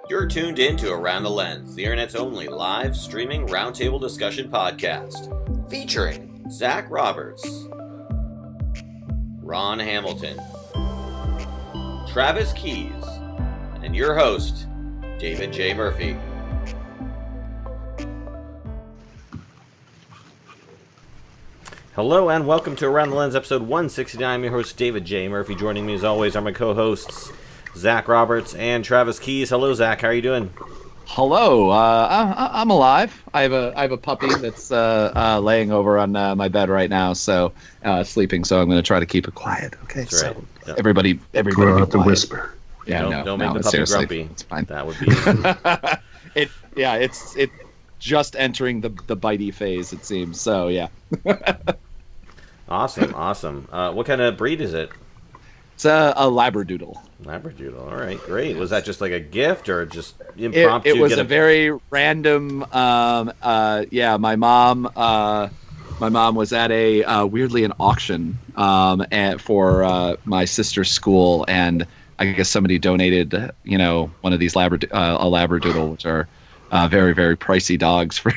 You're tuned in to Around the Lens, the internet's only live streaming roundtable discussion podcast, featuring Zach Roberts, Ron Hamilton, Travis Keys, and your host, David J. Murphy. Hello and welcome to Around the Lens, episode 169. I'm your host, David J. Murphy. Joining me as always are my co-hosts, Zach Roberts and Travis Keys. Hello, Zach. How are you doing? Hello. I'm alive. I have a puppy that's laying over on my bed right now, so sleeping. So I'm going to try to keep it quiet. Okay. That's right. So everybody, Grow be up to quiet. whisper. Yeah. Don't make the puppy seriously, grumpy. it's fine. That would be It's just entering the bitey phase, it seems. So yeah. awesome. What kind of breed is it? It's a Labradoodle. Labradoodle. All right, great. Was that just like a gift or just impromptu? It was a very random. My mom was at a weirdly an auction for my sister's school, and I guess somebody donated, one of these a Labradoodle, which are very, very pricey dogs for.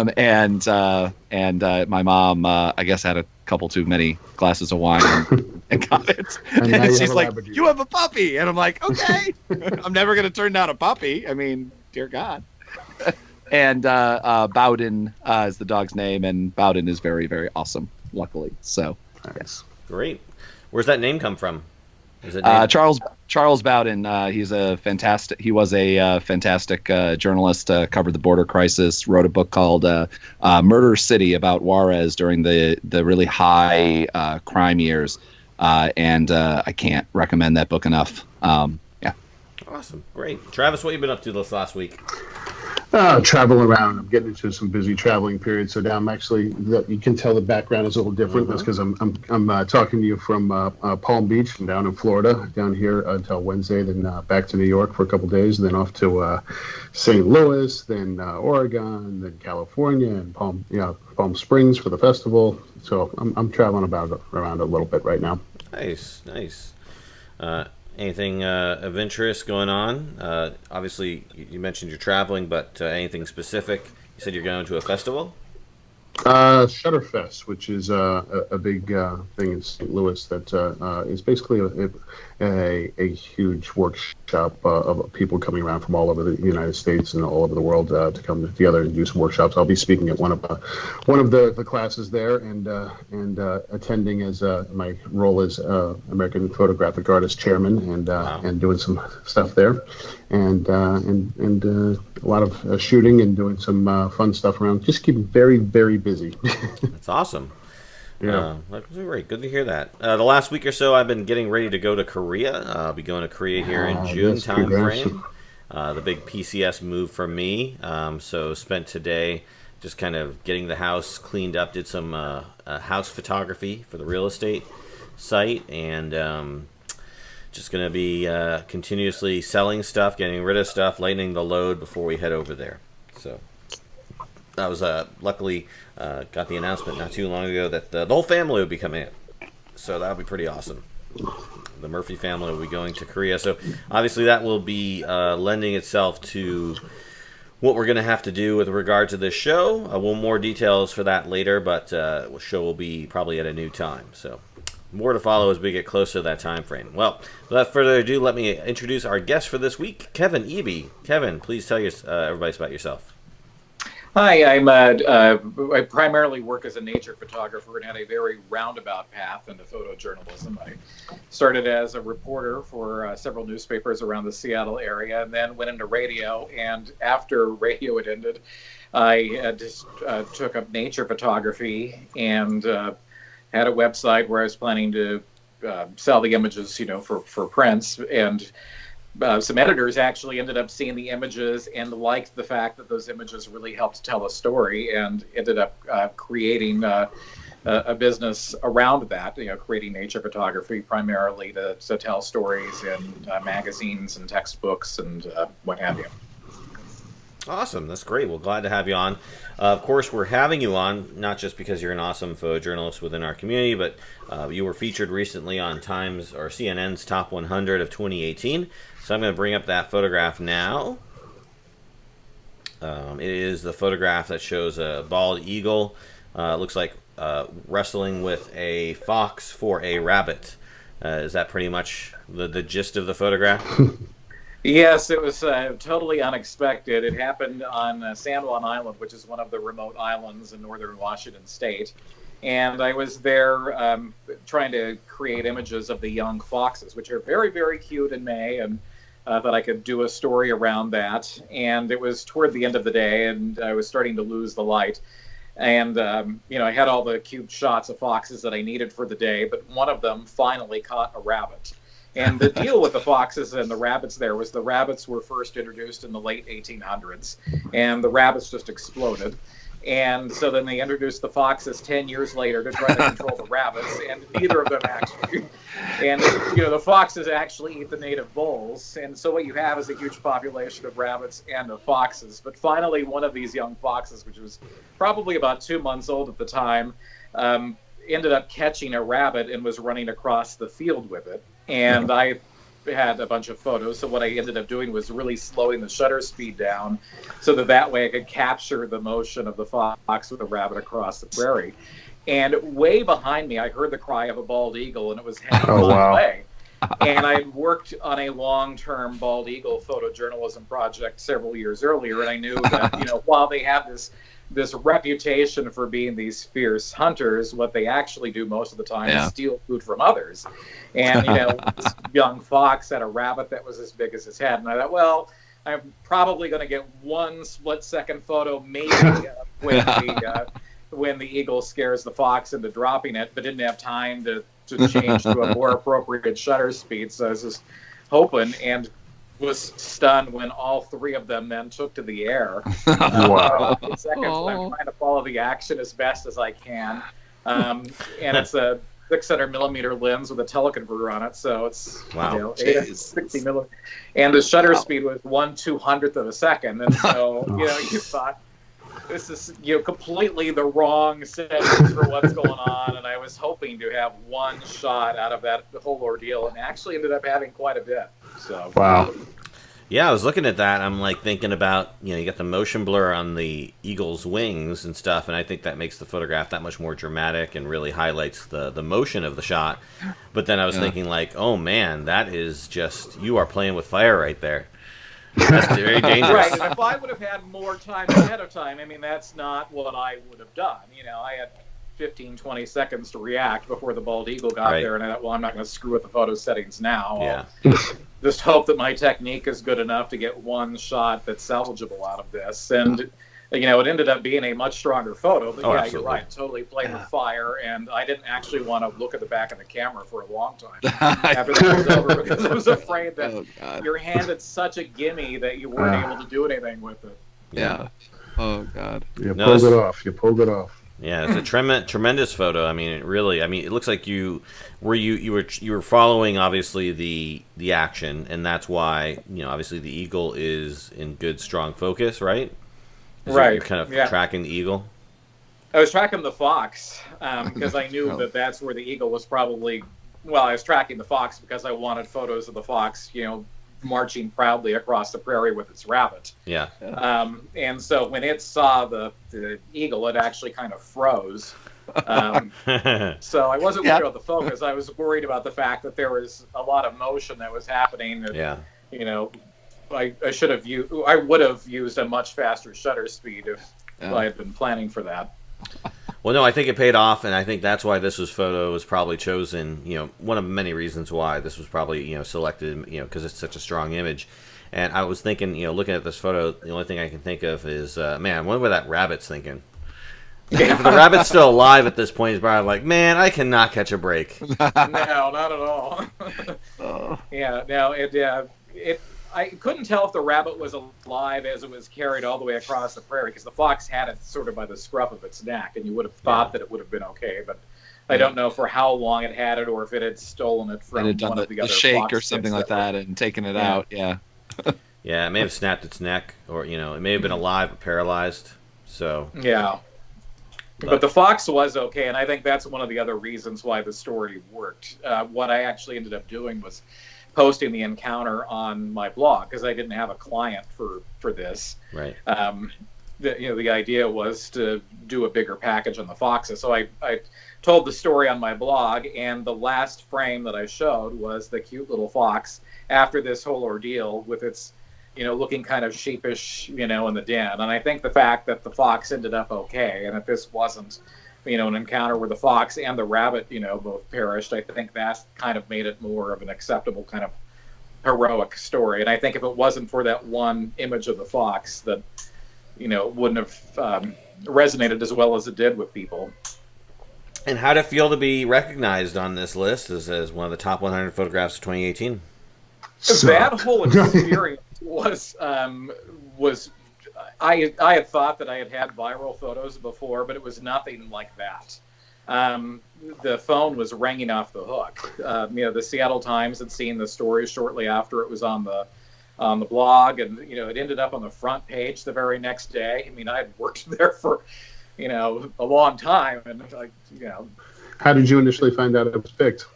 and my mom, I guess, had a couple too many glasses of wine and got it. And she's like, "You have a puppy," and I'm like, "Okay, I'm never gonna turn down a puppy. I mean, dear God." And Bowden is the dog's name, and Bowden is very, very awesome. Luckily, so yes, great. Where's that name come from? Is it Charles Bowden? He was a fantastic journalist. Covered the border crisis. Wrote a book called "Murder City" about Juarez during the really high crime years, and I can't recommend that book enough. Awesome, great. Travis, what have you been up to this last week? Travel around. I'm getting into some busy traveling periods, so now I'm actually. You can tell the background is a little different. That's because I'm talking to you from Palm Beach and down in Florida, down here until Wednesday, then back to New York for a couple days, and then off to St. Louis, then Oregon, then California, and Palm Springs for the festival. So I'm traveling around a little bit right now. Nice. Anything of interest going on? Obviously, you mentioned you're traveling, but anything specific? You said you're going to a festival? Shutterfest, which is a big thing in St. Louis that is basically a huge workshop of people coming around from all over the United States and all over the world to come together and do some workshops. I'll be speaking at one of the classes there and attending as my role as American Photographic Artist Chairman and doing some stuff there and a lot of shooting and doing some fun stuff around. Just keep very, very busy. That's awesome. Yeah. That's great. Good to hear that. The last week or so, I've been getting ready to go to Korea. I'll be going to Korea here in June time frame. The big PCS move for me. So spent today just kind of getting the house cleaned up. Did some house photography for the real estate site, and just going to be continuously selling stuff, getting rid of stuff, lightening the load before we head over there. So I was luckily got the announcement not too long ago that the whole family would be coming in. So that would be pretty awesome. The Murphy family will be going to Korea. So obviously that will be lending itself to what we're going to have to do with regard to this show. More details for that later, but the show will be probably at a new time. So more to follow as we get closer to that time frame. Well, without further ado, let me introduce our guest for this week, Kevin Eby. Kevin, please tell everybody about yourself. Hi, I primarily work as a nature photographer and had a very roundabout path into photojournalism. I started as a reporter for several newspapers around the Seattle area, and then went into radio. And after radio had ended, I just took up nature photography and had a website where I was planning to sell the images, for prints. And some editors actually ended up seeing the images and liked the fact that those images really helped tell a story, and ended up creating a business around that, creating nature photography primarily to tell stories in magazines and textbooks and what have you. Awesome. That's great. Well, glad to have you on. Of course, we're having you on not just because you're an awesome photojournalist within our community, but you were featured recently on Times or CNN's Top 100 of 2018. So I'm going to bring up that photograph now. It is the photograph that shows a bald eagle. Looks like wrestling with a fox for a rabbit. Is that pretty much the gist of the photograph? Yes, it was totally unexpected. It happened on San Juan Island, which is one of the remote islands in northern Washington state. And I was there trying to create images of the young foxes, which are very, very cute in May, and that I could do a story around that. And it was toward the end of the day, and I was starting to lose the light. And, I had all the cute shots of foxes that I needed for the day, but one of them finally caught a rabbit. And the deal with the foxes and the rabbits there was the rabbits were first introduced in the late 1800s, and the rabbits just exploded. And so then they introduced the foxes 10 years later to try to control the rabbits, and neither of them actually. And, the foxes actually eat the native bulls, and so what you have is a huge population of rabbits and of foxes. But finally, one of these young foxes, which was probably about 2 months old at the time, ended up catching a rabbit and was running across the field with it. And I had a bunch of photos, so what I ended up doing was really slowing the shutter speed down so that way I could capture the motion of the fox with the rabbit across the prairie. And way behind me, I heard the cry of a bald eagle, and it was heading my way. And I worked on a long-term bald eagle photojournalism project several years earlier, and I knew that, while they have this reputation for being these fierce hunters, what they actually do most of the time is steal food from others. And, this young fox had a rabbit that was as big as his head. And I thought, well, I'm probably going to get one split-second photo maybe when the eagle scares the fox into dropping it, but didn't have time to change to a more appropriate shutter speed. So I was just hoping, and was stunned when all three of them then took to the air. Wow. Seconds, I'm trying to follow the action as best as I can. And it's a 600 millimeter lens with a teleconverter on it, so it's 60 millimeters. And the shutter speed was 1/200th of a second. And so, you thought, this is completely the wrong settings for what's going on, and I was hoping to have one shot out of that whole ordeal, and actually ended up having quite a bit. So wow. Yeah, I was looking at that. I'm like thinking about, you got the motion blur on the eagle's wings and stuff, and I think that makes the photograph that much more dramatic and really highlights the motion of the shot. But then I was thinking like, oh man, that is just, you are playing with fire right there. That's very dangerous. Right, and if I would have had more time ahead of time, that's not what I would have done. I had 15, 20 seconds to react before the bald eagle got there, and I thought, well, I'm not going to screw with the photo settings now. I'll just hope that my technique is good enough to get one shot that's salvageable out of this. And, it ended up being a much stronger photo. But absolutely. You're right, totally played with fire, and I didn't actually want to look at the back of the camera for a long time after that was over, because I was afraid that you're handed such a gimme that you weren't able to do anything with it. Yeah. Oh, God. You pulled it off. Yeah, it's a tremendous photo. It looks like you were following obviously the action, and that's why obviously the eagle is in good strong focus, right? You're kind of tracking the eagle. I was tracking the fox because I knew that that's where the eagle was probably. Well, I was tracking the fox because I wanted photos of the fox, marching proudly across the prairie with its rabbit. Yeah. And so when it saw the eagle, it actually kind of froze. So I wasn't worried about the focus. I was worried about the fact that there was a lot of motion that was happening. And, I would have used a much faster shutter speed if I had been planning for that. Well, no, I think it paid off, and I think that's why this photo was probably chosen. One of many reasons why this was probably selected. Because it's such a strong image. And I was thinking, looking at this photo, the only thing I can think of is, man, I wonder what that rabbit's thinking. If the rabbit's still alive at this point, he's probably like, man, I cannot catch a break. No, not at all. I couldn't tell if the rabbit was alive as it was carried all the way across the prairie, because the fox had it sort of by the scruff of its neck, and you would have thought that it would have been okay, but I don't know for how long it had it, or if it had stolen it from one of the other shake fox or something like that and taken it out. Yeah. Yeah, it may have snapped its neck, or it may have been alive but paralyzed. So yeah. But the fox was okay, and I think that's one of the other reasons why the story worked. What I actually ended up doing was posting the encounter on my blog because I didn't have a client for this. Right. The idea was to do a bigger package on the foxes. So I told the story on my blog, and the last frame that I showed was the cute little fox after this whole ordeal with its, looking kind of sheepish, in the den. And I think the fact that the fox ended up okay, and that this wasn't, an encounter where the fox and the rabbit, both perished, I think that kind of made it more of an acceptable kind of heroic story. And I think if it wasn't for that one image of the fox, that, wouldn't have resonated as well as it did with people. And how did it feel to be recognized on this list as one of the top 100 photographs of 2018? That whole experience was I had thought that I had viral photos before, but it was nothing like that. The phone was ringing off the hook. The Seattle Times had seen the story shortly after it was on the blog, and it ended up on the front page the very next day. I mean, I had worked there for a long time, and How did you initially find out it was picked?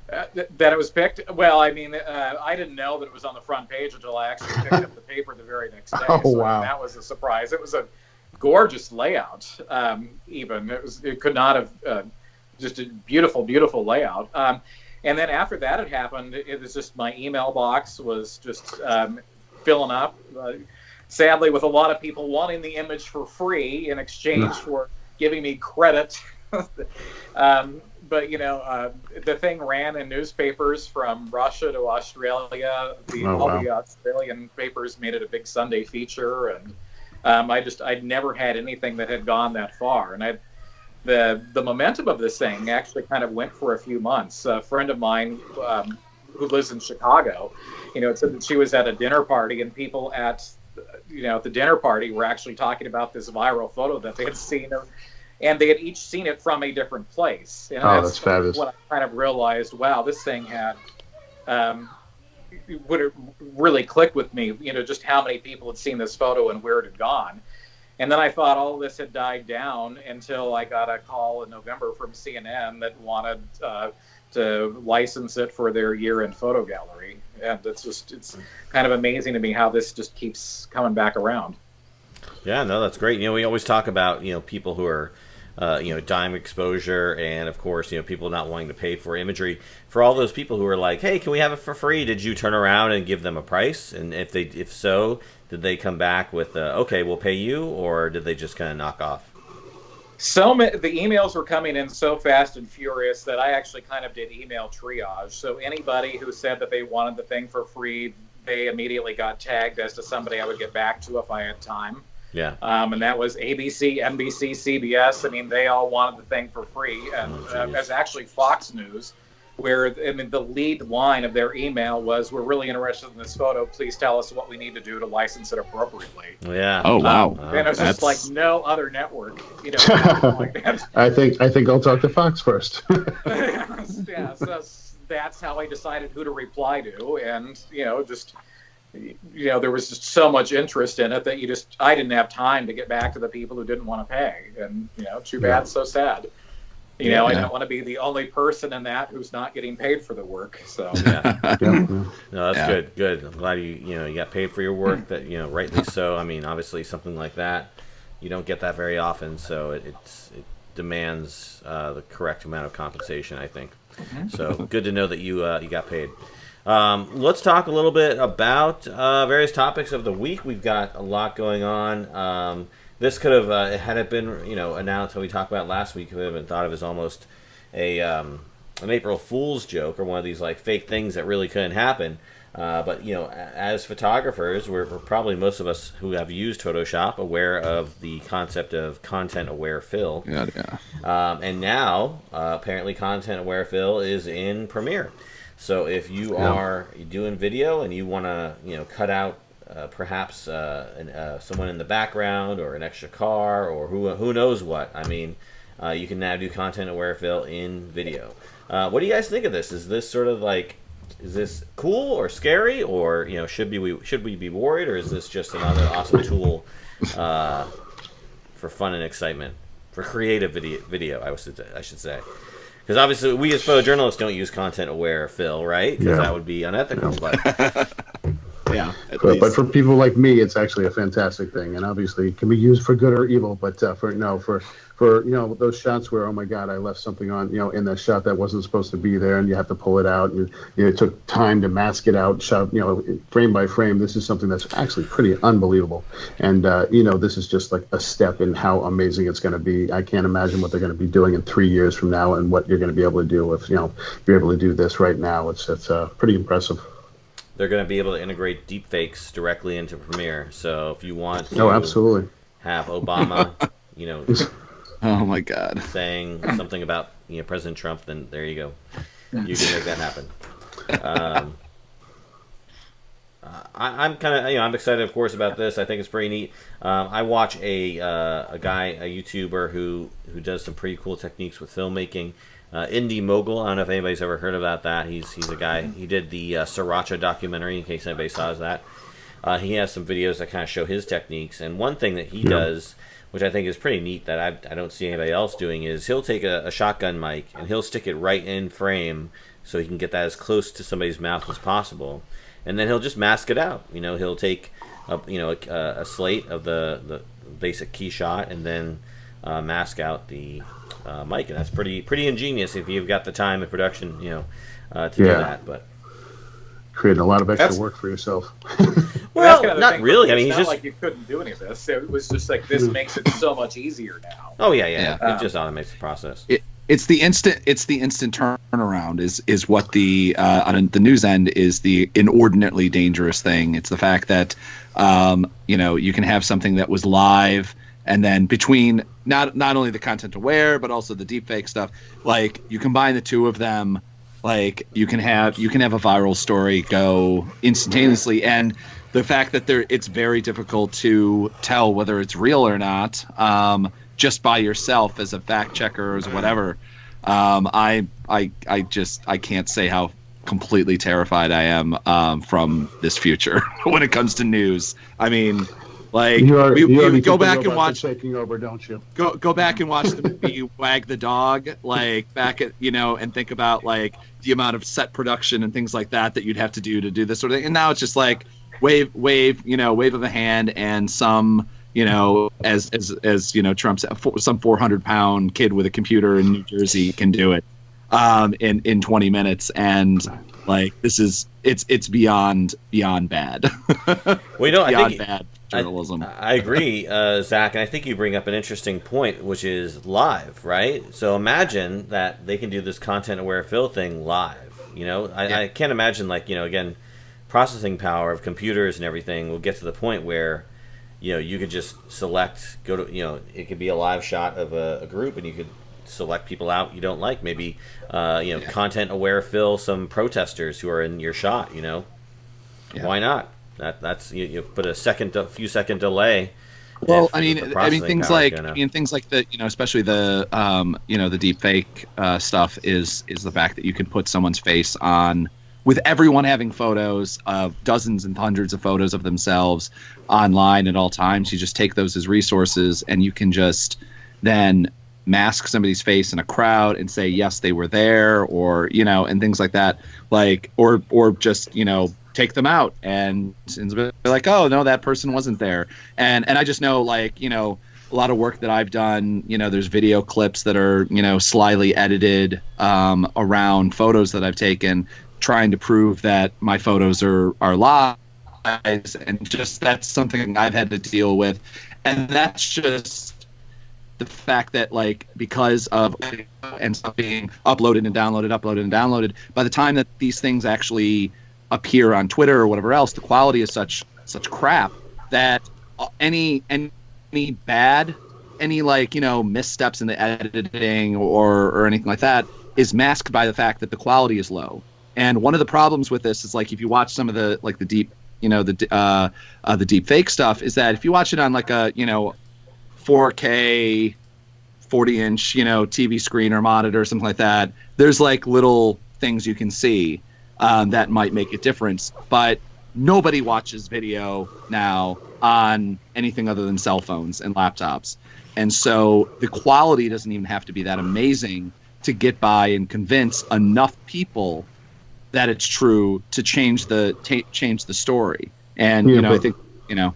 That it was picked? Well, I mean, I didn't know that it was on the front page until I actually picked up the paper the very next day. Oh, so wow. That was a surprise. It was a gorgeous layout. Even it could not have just a beautiful, beautiful layout. And then after that had happened, it was just my email box was just filling up. Sadly, with a lot of people wanting the image for free in exchange for giving me credit. But the thing ran in newspapers from Russia to Australia. All the Australian papers made it a big Sunday feature, and I'd never had anything that had gone that far. And the momentum of this thing actually kind of went for a few months. A friend of mine who lives in Chicago, it said that she was at a dinner party, and people at the dinner party were actually talking about this viral photo that they had seen. And they had each seen it from a different place. And that's fabulous. When I kind of realized, wow, this thing had, would it really clicked with me, just how many people had seen this photo and where it had gone. And then I thought all this had died down until I got a call in November from CNN that wanted to license it for their year-end photo gallery. And it's kind of amazing to me how this just keeps coming back around. Yeah, no, that's great. We always talk about, people who are, dime exposure, and of course, people not wanting to pay for imagery. For all those people who are like, hey, can we have it for free? Did you turn around and give them a price? And if so, did they come back with, okay, we'll pay you, or did they just kind of knock off? The emails were coming in so fast and furious that I actually kind of did email triage. So anybody who said that they wanted the thing for free, they immediately got tagged as to somebody I would get back to if I had time. Yeah. And that was ABC, NBC, CBS. I mean, they all wanted the thing for free. And as actually Fox News, where the lead line of their email was, "We're really interested in this photo. Please tell us what we need to do to license it appropriately." Yeah. Oh wow. And it was just like no other network, like that. I think I'll talk to Fox first. Yeah. So that's how I decided who to reply to, and there was just so much interest in it that I didn't have time to get back to the people who didn't want to pay, and too bad, so sad. I don't want to be the only person in that who's not getting paid for the work. So No, that's good. I'm glad you got paid for your work. That rightly so. I mean, obviously something like that you don't get that very often, so it demands the correct amount of compensation, I think. So good to know that you got paid. Let's talk a little bit about various topics of the week. We've got a lot going on. This could have, had it been, announced when we talked about it last week, could have been thought of as almost an April Fool's joke, or one of these like fake things that really couldn't happen. But as photographers, we're probably, most of us who have used Photoshop, aware of the concept of content-aware fill. Yeah. And now, apparently, content-aware fill is in Premiere. So if you are doing video and you want to, cut out perhaps someone in the background, or an extra car, or who knows what, I mean, you can now do content-aware fill in video. What do you guys think of this? Is this sort of like is this cool or scary, or should we be worried, or is this just another awesome tool for fun and excitement, for creative video? I should say, because obviously we as photojournalists don't use content-aware fill, right? Because that would be unethical. But yeah, but for people like me, it's actually a fantastic thing, and obviously it can be used for good or evil. But for those shots where, oh my God, I left something on in that shot that wasn't supposed to be there, and you have to pull it out, and it took time to mask it out, shot frame by frame. This is something that's actually pretty unbelievable, and this is just like a step in how amazing it's going to be. I can't imagine what they're going to be doing in 3 years from now, and what you're going to be able to do if you're able to do this right now. It's pretty impressive. They're going to be able to integrate deepfakes directly into Premiere. So if you want to absolutely have Obama, oh my God, saying something about President Trump, then there you go. You can make that happen. I'm kind of I'm excited, of course, about this. I think it's pretty neat. I watch a YouTuber who does some pretty cool techniques with filmmaking. Indie Mogul. I don't know if anybody's ever heard about that. He's a guy. He did the Sriracha documentary. In case anybody saw that, he has some videos that kind of show his techniques. And one thing that he does, which I think is pretty neat, that I don't see anybody else doing, is he'll take a shotgun mic and he'll stick it right in frame so he can get that as close to somebody's mouth as possible, and then he'll just mask it out. He'll take a slate of the basic key shot and then mask out the mic, and that's pretty ingenious if you've got the time and production to do that. But creating a lot of extra work for yourself. Well, not really. I mean, he's just like you couldn't do any of this. It was just like this makes it so much easier now. Oh yeah. It just automates the process. It's the instant turnaround is what the on the news end is the inordinately dangerous thing. It's the fact that you can have something that was live, and then between not only the content aware but also the deepfake stuff, like you combine the two of them, like you can have a viral story go instantaneously. And the fact that it's very difficult to tell whether it's real or not, just by yourself as a fact checker or as whatever. I can't say how completely terrified I am from this future when it comes to news. I mean, like we go back and watch taking over, don't you? Go back and watch the movie Wag the Dog, like back at and think about like the amount of set production and things like that you'd have to do this sort of thing. And now it's just like wave of a hand, and some as Trump's some 400-pound kid with a computer in New Jersey can do it in 20 minutes, and like it's beyond bad. Well, I think bad journalism. I agree, Zach, and I think you bring up an interesting point, which is live, right? So imagine that they can do this content-aware fill thing live. I can't imagine, like, again, processing power of computers and everything will get to the point where you could just select, it could be a live shot of a group, and you could select people out you don't like. Maybe content-aware fill some protesters who are in your shot. Why not? That's you put a few second delay. Well, things like the especially the the deep fake stuff is the fact that you can put someone's face on, with everyone having photos of dozens and hundreds of photos of themselves online at all times. You just take those as resources, and you can just then mask somebody's face in a crowd and say yes, they were there, or and things like that, like or just take them out and be like, oh no, that person wasn't there. And I just know, like, a lot of work that I've done, there's video clips that are slyly edited around photos that I've taken, trying to prove that my photos are lies, and just that's something I've had to deal with. And that's just the fact that, like, because of and stuff being uploaded and downloaded, by the time that these things actually appear on Twitter or whatever else, the quality is such crap that any bad, missteps in the editing or anything like that is masked by the fact that the quality is low. And one of the problems with this is, like, if you watch some of the deep, the deep fake stuff, is that if you watch it on like a 4K 40-inch TV screen or monitor or something like that, there's like little things you can see. that might make a difference. But nobody watches video now on anything other than cell phones and laptops. And so the quality doesn't even have to be that amazing to get by and convince enough people that it's true to change the story. And, I think, and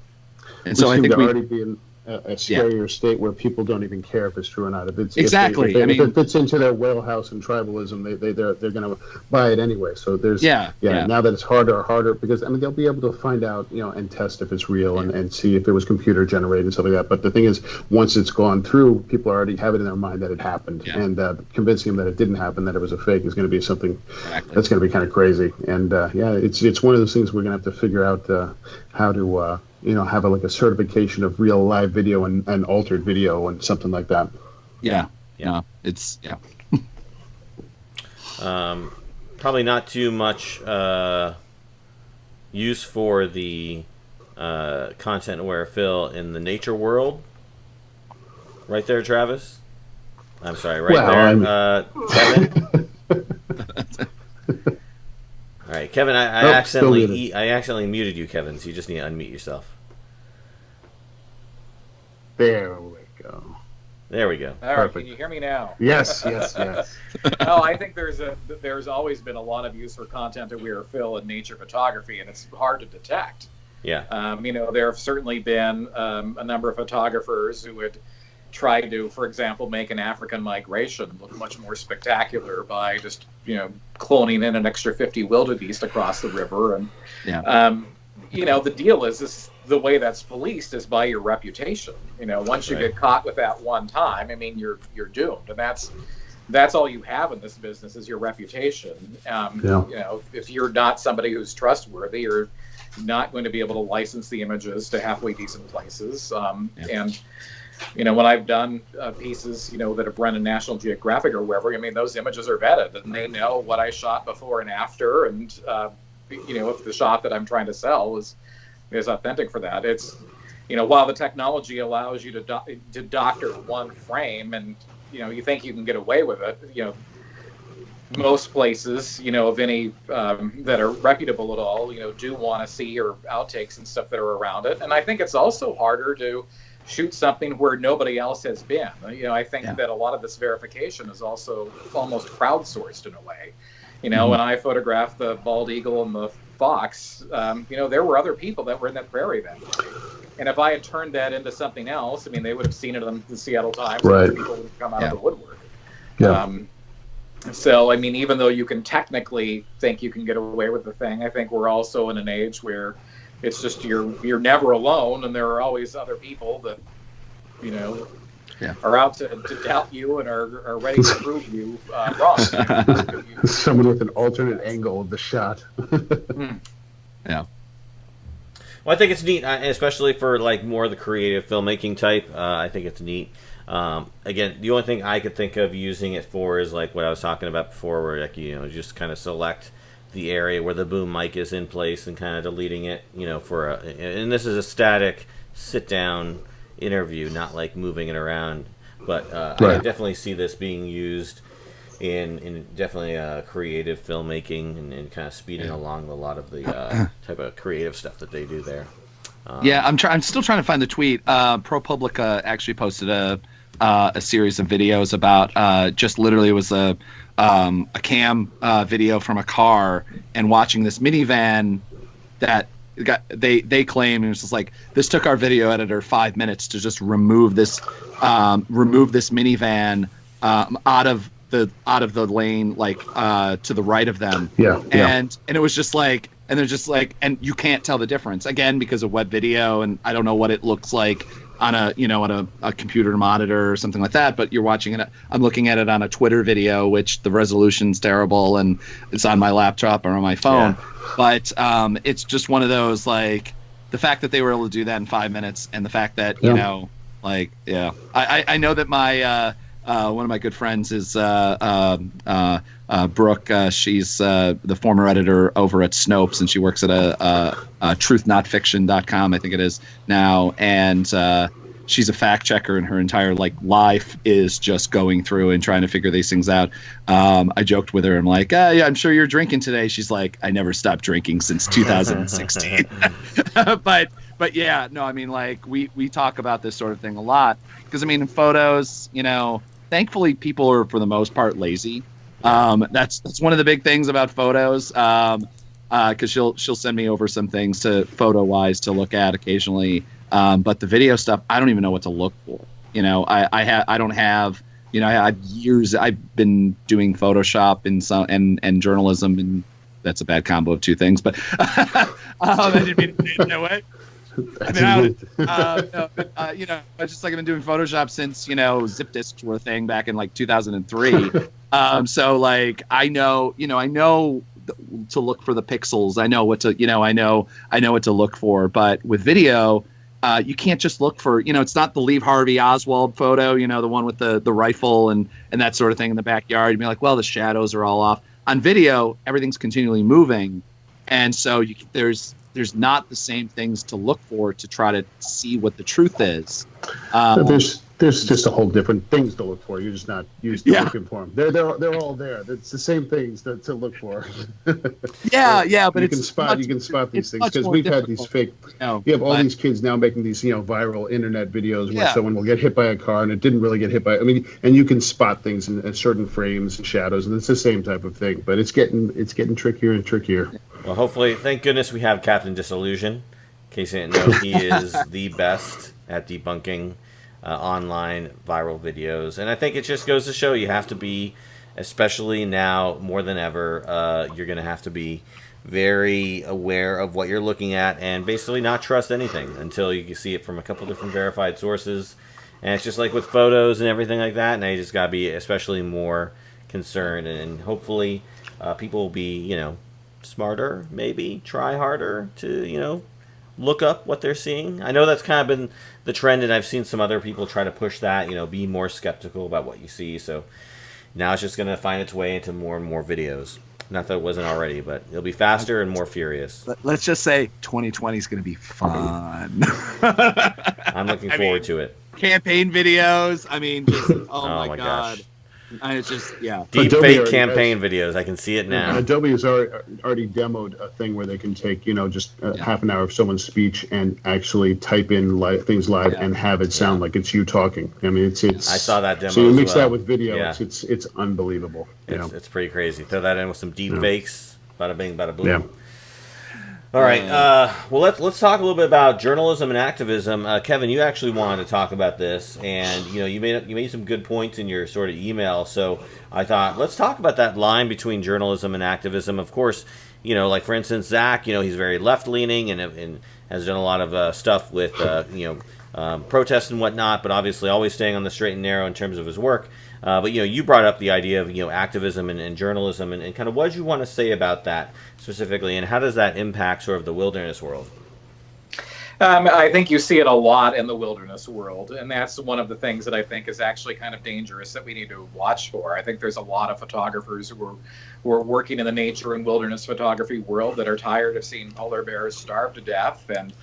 so I think we already be in a scarier state where people don't even care if it's true or not. If it's exactly, if it fits into their wheelhouse and tribalism, they're going to buy it anyway. So there's now that it's harder because they'll be able to find out and test if it's real and see if it was computer generated and stuff like that. But the thing is, once it's gone through, people already have it in their mind that it happened, and convincing them that it didn't happen, that it was a fake, is going to be something that's going to be kind of crazy. And it's one of those things we're going to have to figure out how to. Have a certification of real live video and altered video and something like that. Probably not too much use for the content-aware Phil in the nature world. Right there, Travis? I'm sorry, there, Kevin? All right, Kevin, I accidentally muted you, Kevin, so you just need to unmute yourself. There we go. There we go. All right, can you hear me now? Yes. No, I think there's always been a lot of use for content-aware Phil in nature photography, and it's hard to detect. Yeah. There have certainly been a number of photographers who would try to, for example, make an African migration look much more spectacular by just, cloning in an extra 50 wildebeest across the river. And, the deal is the way that's policed is by your reputation. Once you get caught with that one time, you're doomed. And that's all you have in this business is your reputation. If you're not somebody who's trustworthy, you're not going to be able to license the images to halfway decent places. When I've done pieces, that have run in National Geographic or wherever, those images are vetted and they know what I shot before and after. And, if the shot that I'm trying to sell is authentic for that. It's, while the technology allows you to doctor one frame and, you think you can get away with it, most places, of any that are reputable at all, do want to see your outtakes and stuff that are around it. And I think it's also harder to shoot something where nobody else has been. I think that a lot of this verification is also almost crowdsourced in a way. When I photographed the bald eagle and the fox, there were other people that were in that prairie then. And if I had turned that into something else, they would have seen it in the Seattle Times. Right. And people would have come out of the woodwork. Yeah. So, even though you can technically think you can get away with the thing, I think we're also in an age where it's just you're never alone, and there are always other people that, are out to doubt you and are ready to prove you wrong. Someone with an alternate angle of the shot. Yeah. Well, I think it's neat, especially for more of the creative filmmaking type. I think it's neat. Again, the only thing I could think of using it for is what I was talking about before, where just kind of select the area where the boom mic is in place and kind of deleting it, and this is a static sit down interview, not moving it around. But I definitely see this being used in definitely creative filmmaking and kind of speeding along a lot of the type of creative stuff that they do there. I'm still trying to find the tweet. ProPublica actually posted a series of videos about just literally it was a cam video from a car and watching this minivan that they claim it was just this took our video editor 5 minutes to just remove this minivan out of the lane to the right of them. And it was just and they're just and you can't tell the difference again because of web video, and I don't know what it looks like on a computer monitor or something like that, but you're watching it. I'm looking at it on a Twitter video, which the resolution's terrible, and it's on my laptop or on my phone. But it's just one of those the fact that they were able to do that in 5 minutes, and the fact that I know that my one of my good friends is Brooke. She's the former editor over at Snopes, and she works at a truthnotfiction.com, I think it is now. And she's a fact checker, and her entire life is just going through and trying to figure these things out. I joked with her. I'm like, yeah, I'm sure you're drinking today. She's like, I never stopped drinking since 2016. But yeah, no, I mean, we talk about this sort of thing a lot because, I mean, in photos, thankfully people are for the most part lazy. That's one of the big things about photos. Because she'll send me over some things to photo-wise to look at occasionally. But the video stuff, I don't even know what to look for. I don't have. I've been doing Photoshop and journalism, and that's a bad combo of two things. But I didn't mean to say it that way. Just like I've been doing Photoshop since zip disks were a thing back in 2003. So I know to look for the pixels. I know what to look for. But with video, you can't just look for, it's not the Lee Harvey Oswald photo, the one with the rifle and that sort of thing in the backyard. You'd be like, well, the shadows are all off. On video, everything's continually moving, and so there's not the same things to look for to try to see what the truth is. There's just a whole different things to look for. You're just not used to looking for them. They're all there. It's the same things to look for. But you can spot these things because we've had these fake. You have all these kids now making these viral internet videos where someone will get hit by a car and it didn't really get hit by. And you can spot things in certain frames and shadows, and it's the same type of thing. But it's getting trickier and trickier. Well, hopefully, thank goodness we have Captain Disillusion. In case you didn't know, he is the best at debunking online viral videos, and I think it just goes to show you have to be, especially now more than ever, you're going to have to be very aware of what you're looking at and basically not trust anything until you can see it from a couple different verified sources. And it's just like with photos and everything like that, now you just got to be especially more concerned, and hopefully people will be smarter, maybe try harder to look up what they're seeing. I know that's kind of been the trend, and I've seen some other people try to push that, be more skeptical about what you see. So now it's just going to find its way into more and more videos. Not that it wasn't already, but it'll be faster and more furious. Let's just say 2020 is going to be fun. I'm looking forward to it. Campaign videos. Oh my God. Gosh. It's just, deep fake campaign videos. I can see it now. Adobe has already demoed a thing where they can take, just half an hour of someone's speech and actually type in things live and have it sound like it's you talking. It's. I saw that demo. So you mix that with video. Yeah. It's unbelievable. It's pretty crazy. Throw that in with some deep fakes. Bada bing, bada boom. Yeah. All right. Well, let's talk a little bit about journalism and activism. Kevin, you actually wanted to talk about this, and you made some good points in your sort of email. So I thought let's talk about that line between journalism and activism. Of course, like for instance, Zach, he's very left leaning and has done a lot of stuff with protests and whatnot, but obviously always staying on the straight and narrow in terms of his work. But you brought up the idea of activism and journalism, and kind of what did you want to say about that specifically, and how does that impact sort of the wilderness world? I think you see it a lot in the wilderness world, and that's one of the things that I think is actually kind of dangerous that we need to watch for. I think there's a lot of photographers who are working in the nature and wilderness photography world that are tired of seeing polar bears starve to death and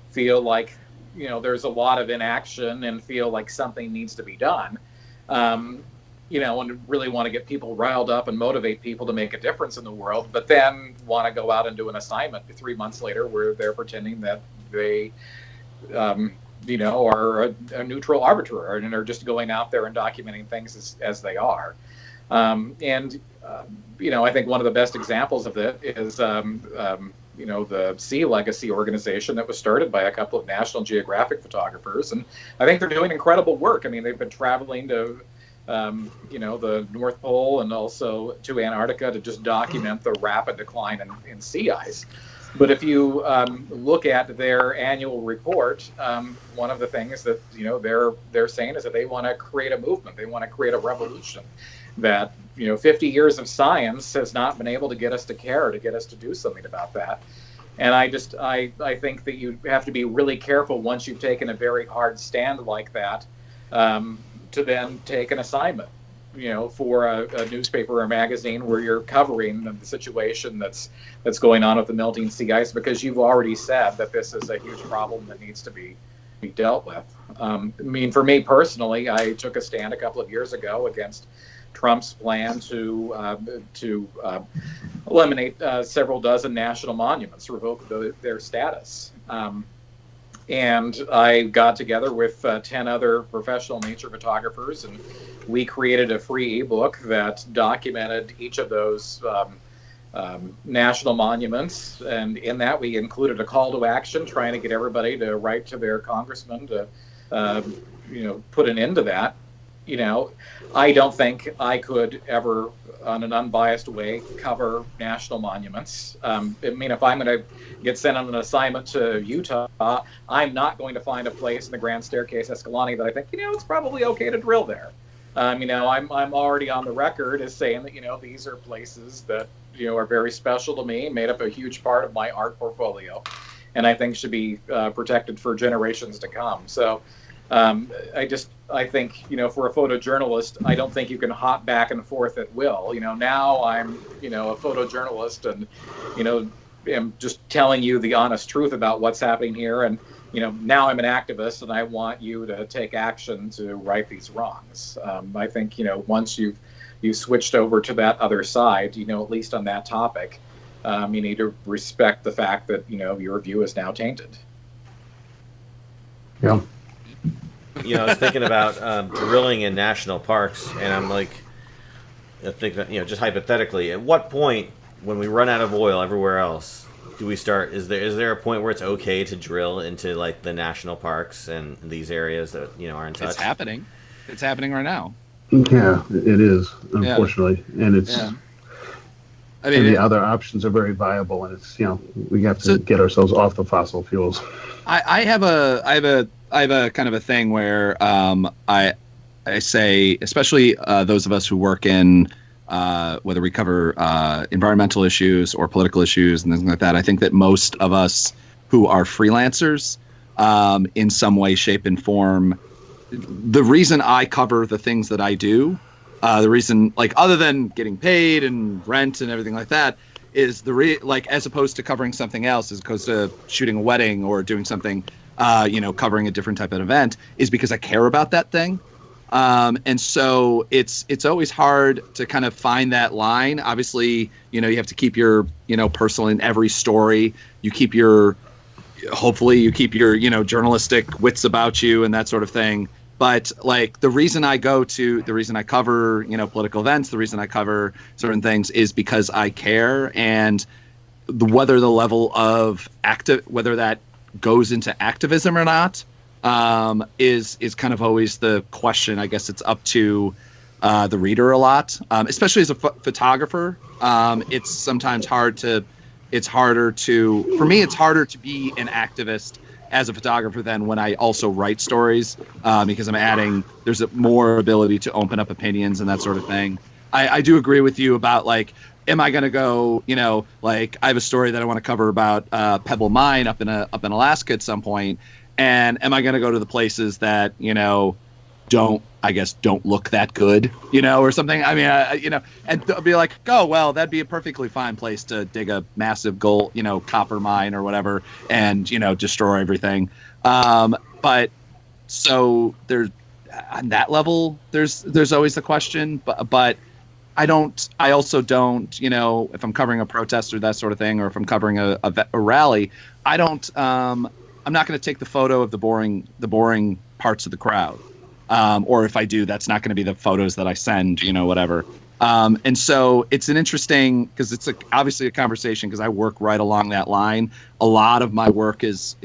feel like there's a lot of inaction and feel like something needs to be done. And really want to get people riled up and motivate people to make a difference in the world, but then want to go out and do an assignment 3 months later where they're pretending that they, are a neutral arbiter and are just going out there and documenting things as they are. I think one of the best examples of it is, the Sea Legacy organization that was started by a couple of National Geographic photographers. And I think they're doing incredible work. They've been traveling to, the North Pole and also to Antarctica to just document the rapid decline in sea ice. But if you look at their annual report, one of the things that, they're saying is that they want to create a movement. They want to create a revolution that, 50 years of science has not been able to get us to care, to get us to do something about that. And I think that you have to be really careful once you've taken a very hard stand like that, to then take an assignment, for a newspaper or magazine where you're covering the situation that's going on with the melting sea ice, because you've already said that this is a huge problem that needs to be dealt with. I mean, for me personally, I took a stand a couple of years ago against Trump's plan to eliminate several dozen national monuments, revoke their status. And I got together with 10 other professional nature photographers, and we created a free ebook that documented each of those national monuments. And in that, we included a call to action, trying to get everybody to write to their congressman to, put an end to that. I don't think I could ever, on an unbiased way, cover national monuments. I mean, if I'm going to get sent on an assignment to Utah, I'm not going to find a place in the Grand Staircase Escalante that I think, it's probably okay to drill there. I'm already on the record as saying that, these are places that, are very special to me, made up a huge part of my art portfolio, and I think should be protected for generations to come. So I think, for a photojournalist, I don't think you can hop back and forth at will. Now I'm, a photojournalist and, am just telling you the honest truth about what's happening here. And, now I'm an activist and I want you to take action to right these wrongs. I think, once you've switched over to that other side, at least on that topic, you need to respect the fact that, your view is now tainted. Yeah. I was thinking about drilling in national parks, and I'm like, I think that, just hypothetically, at what point, when we run out of oil everywhere else, do we start? Is there a point where it's okay to drill into like the national parks and these areas that are in touch? It's happening. It's happening right now. Yeah, it is, unfortunately, and it's. Yeah. I mean, and the other options are very viable, and it's we have to get ourselves off the fossil fuels. I have a kind of a thing where I say, especially those of us who work in whether we cover environmental issues or political issues and things like that, I think that most of us who are freelancers in some way, shape, and form, the reason I cover the things that I do, the reason, like, other than getting paid and rent and everything like that, is as opposed to covering something else, as opposed to shooting a wedding or doing something, covering a different type of event, is because I care about that thing. And so it's always hard to kind of find that line. Obviously, you have to keep your, personal in every story. Hopefully you keep your, journalistic wits about you and that sort of thing. But like the reason I cover, political events, the reason I cover certain things is because I care, and whether the level of whether that goes into activism or not, is kind of always the question. I guess it's up to the reader a lot, especially as a photographer. It's sometimes harder to be an activist as a photographer than when I also write stories, because there's a more ability to open up opinions and that sort of thing. I do agree with you about, like, am I going to go, like, I have a story that I want to cover about Pebble Mine up in Alaska at some point. And am I going to go to the places that, don't look that good, or something? I mean, and I'll be like, oh, well, that'd be a perfectly fine place to dig a massive gold, copper mine or whatever, and, destroy everything. But so there's, on that level, there's always the question, but I also don't, if I'm covering a protest or that sort of thing, or if I'm covering a rally, I'm not going to take the photo of the boring parts of the crowd. Or if I do, that's not going to be the photos that I send, whatever. And so it's an interesting, because it's obviously a conversation, because I work right along that line. A lot of my work is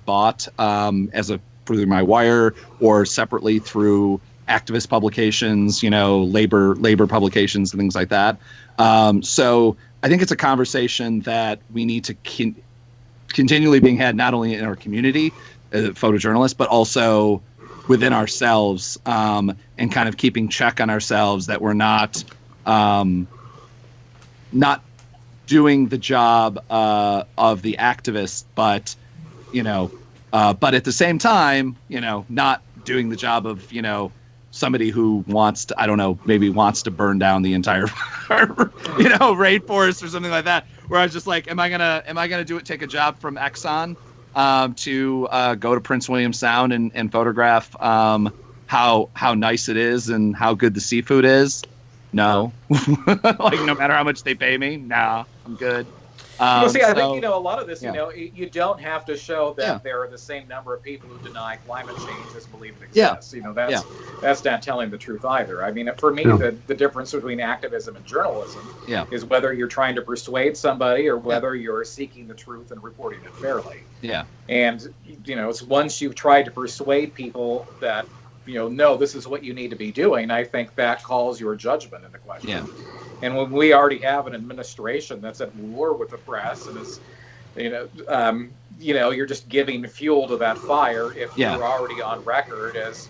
bought through my wire, or separately through activist publications, labor publications and things like that. So I think it's a conversation that we need to continually being had, not only in our community, photojournalists, but also within ourselves, and kind of keeping check on ourselves that we're not doing the job of the activist, but at the same time, not doing the job of somebody who wants to, maybe wants to burn down the entire rainforest or something like that. Where I was just like, am I gonna take a job from Exxon to go to Prince William Sound and photograph how nice it is and how good the seafood is? No. Like, no matter how much they pay me, nah, I'm good. I think, a lot of this, you don't have to show that there are the same number of people who deny climate change as believe it exists. That's not telling the truth either. I mean, for me, the difference between activism and journalism is whether you're trying to persuade somebody or whether you're seeking the truth and reporting it fairly. Yeah. And, it's once you've tried to persuade people that, no, this is what you need to be doing, I think that calls your judgment into question. Yeah. And when we already have an administration that's at war with the press and is, you're just giving fuel to that fire if you're already on record as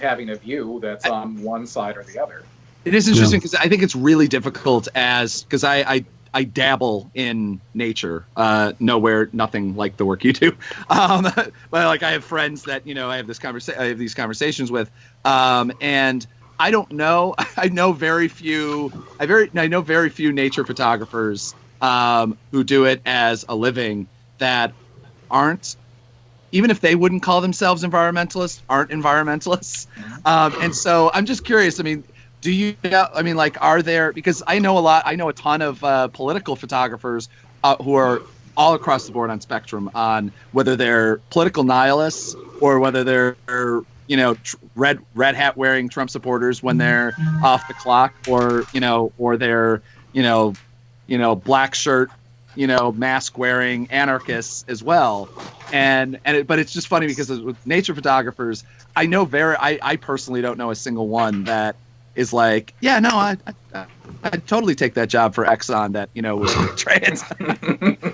having a view that's on one side or the other. It is interesting because I think it's really difficult because I dabble in nature, nothing like the work you do. But like I have friends that, I have these conversations with, and I don't know. I know very few nature photographers who do it as a living that aren't, even if they wouldn't call themselves environmentalists, aren't environmentalists. And so I'm just curious. I mean, do you know? I mean, like, are there? Because I know a ton of political photographers who are all across the board on spectrum on whether they're political nihilists or whether they're red hat wearing Trump supporters when they're off the clock, or they're black shirt mask wearing anarchists as well. But it's just funny because with nature photographers, I personally don't know a single one that is like, yeah, no, I'd totally take that job for Exxon that, was trans.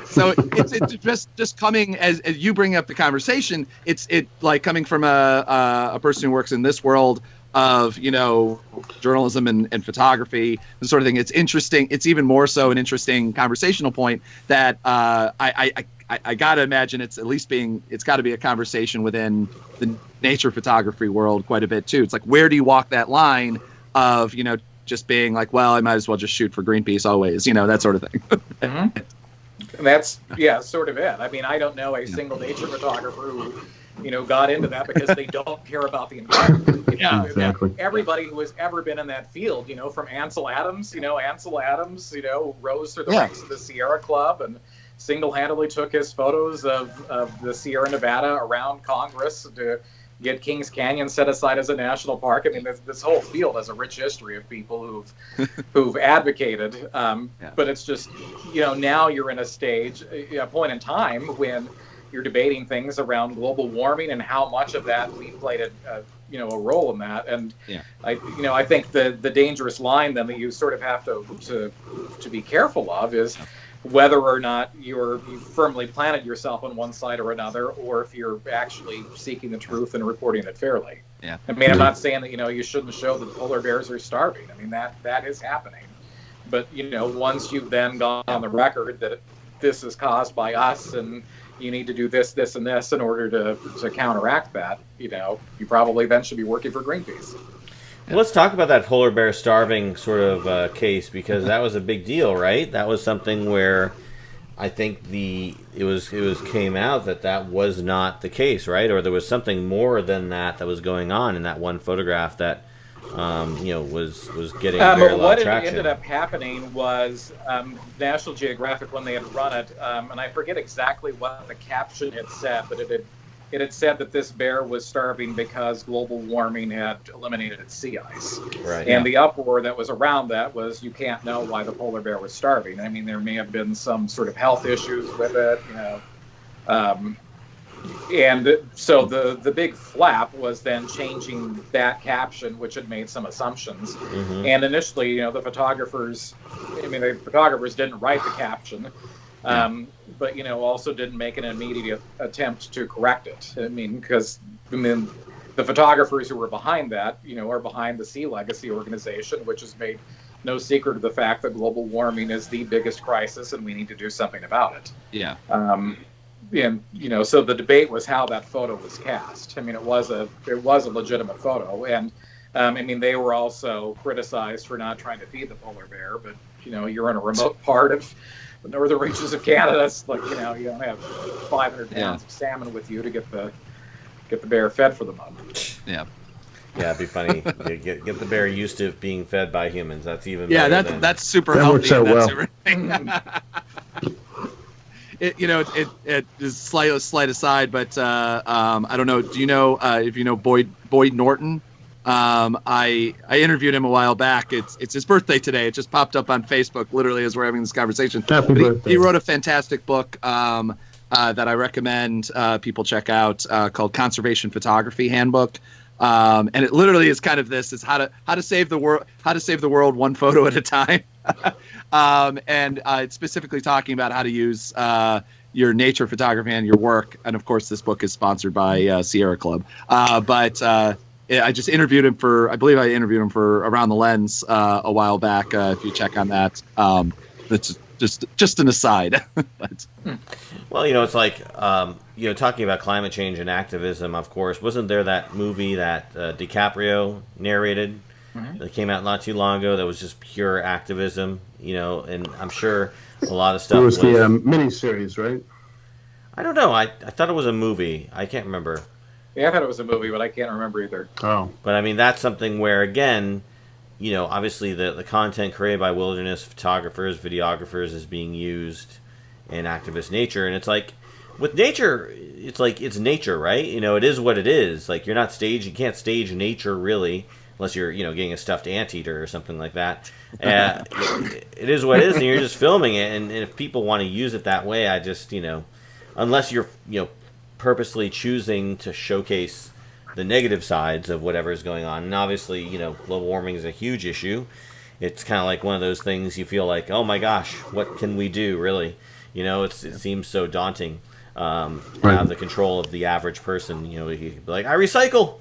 So it's just coming as you bring up the conversation, it's like coming from a person who works in this world of, journalism and photography, the sort of thing. It's interesting. It's even more so an interesting conversational point that I got to imagine it's got to be a conversation within the nature photography world quite a bit too. It's like, where do you walk that line of, just being like, well, I might as well just shoot for Greenpeace always, that sort of thing. Mm-hmm. And that's, sort of it. I mean, I don't know a single nature photographer who, got into that because they don't care about the environment. Exactly. Everybody who has ever been in that field, from Ansel Adams, rose through the ranks of the Sierra Club and single-handedly took his photos of the Sierra Nevada around Congress to get Kings Canyon set aside as a national park. I mean, this whole field has a rich history of people who've advocated. But it's just, now you're in a point in time when you're debating things around global warming and how much of that we played a role in that. And I think the dangerous line then that you sort of have to be careful of is whether or not you firmly planted yourself on one side or another, or if you're actually seeking the truth and reporting it fairly. Yeah. I mean, I'm not saying that, you shouldn't show that polar bears are starving. I mean, that is happening. But, once you've then gone on the record that this is caused by us and you need to do this, this, and this in order to counteract that, you probably then should be working for Greenpeace. Well, let's talk about that polar bear starving sort of case, because that was a big deal, right? That was something where I think it came out that was not the case, right? Or there was something more than that was going on in that one photograph that was getting very lot of traction. What ended up happening was National Geographic, when they had run it, and I forget exactly what the caption had said, but it had said that this bear was starving because global warming had eliminated its sea ice. Right. And the uproar that was around that was, you can't know why the polar bear was starving. I mean, there may have been some sort of health issues with it, and so the big flap was then changing that caption, which had made some assumptions. Mm-hmm. And initially, the photographers didn't write the caption. But also didn't make an immediate attempt to correct it. I mean, because the photographers who were behind that, are behind the Sea Legacy organization, which has made no secret of the fact that global warming is the biggest crisis and we need to do something about it. Yeah. And so the debate was how that photo was cast. I mean, it was a legitimate photo, and they were also criticized for not trying to feed the polar bear, but you're in a remote part of the northern reaches of Canada, it's like, you don't have 500 pounds of salmon with you to get the bear fed for the month. Yeah. Yeah, it'd be funny. Get the bear used to being fed by humans. That's even better. That's super healthy. That works out well. It is slight aside, but I don't know. Do you know if you know Boyd Norton? I interviewed him a while back. It's his birthday today. It just popped up on Facebook literally as we're having this conversation. Happy birthday. He wrote a fantastic book that I recommend people check out called Conservation Photography Handbook. And it literally is kind of this: is how to save the world one photo at a time. And it's specifically talking about how to use your nature photography and your work. And of course, this book is sponsored by Sierra Club. I just interviewed him I believe I interviewed him for Around the Lens a while back. If you check on that, that's just an aside. But, well, it's like talking about climate change and activism. Of course, wasn't there that movie that DiCaprio narrated that came out not too long ago? That was just pure activism. And I'm sure a lot of stuff. It was the miniseries, right? I don't know. I thought it was a movie. I can't remember. Yeah, I thought it was a movie, but I can't remember either. Oh. But I mean, that's something where, again, obviously the content created by wilderness photographers, videographers is being used in activist nature. And it's like, with nature, it's nature, right? It is what it is. Like, you can't stage nature, really, unless you're, getting a stuffed anteater or something like that. It is what it is, and you're just filming it. And if people want to use it that way, I just, unless you're, purposely choosing to showcase the negative sides of whatever is going on. And obviously, global warming is a huge issue. It's kind of like one of those things you feel like, oh my gosh, what can we do, really? It seems so daunting to have the control of the average person. You be like, I recycle.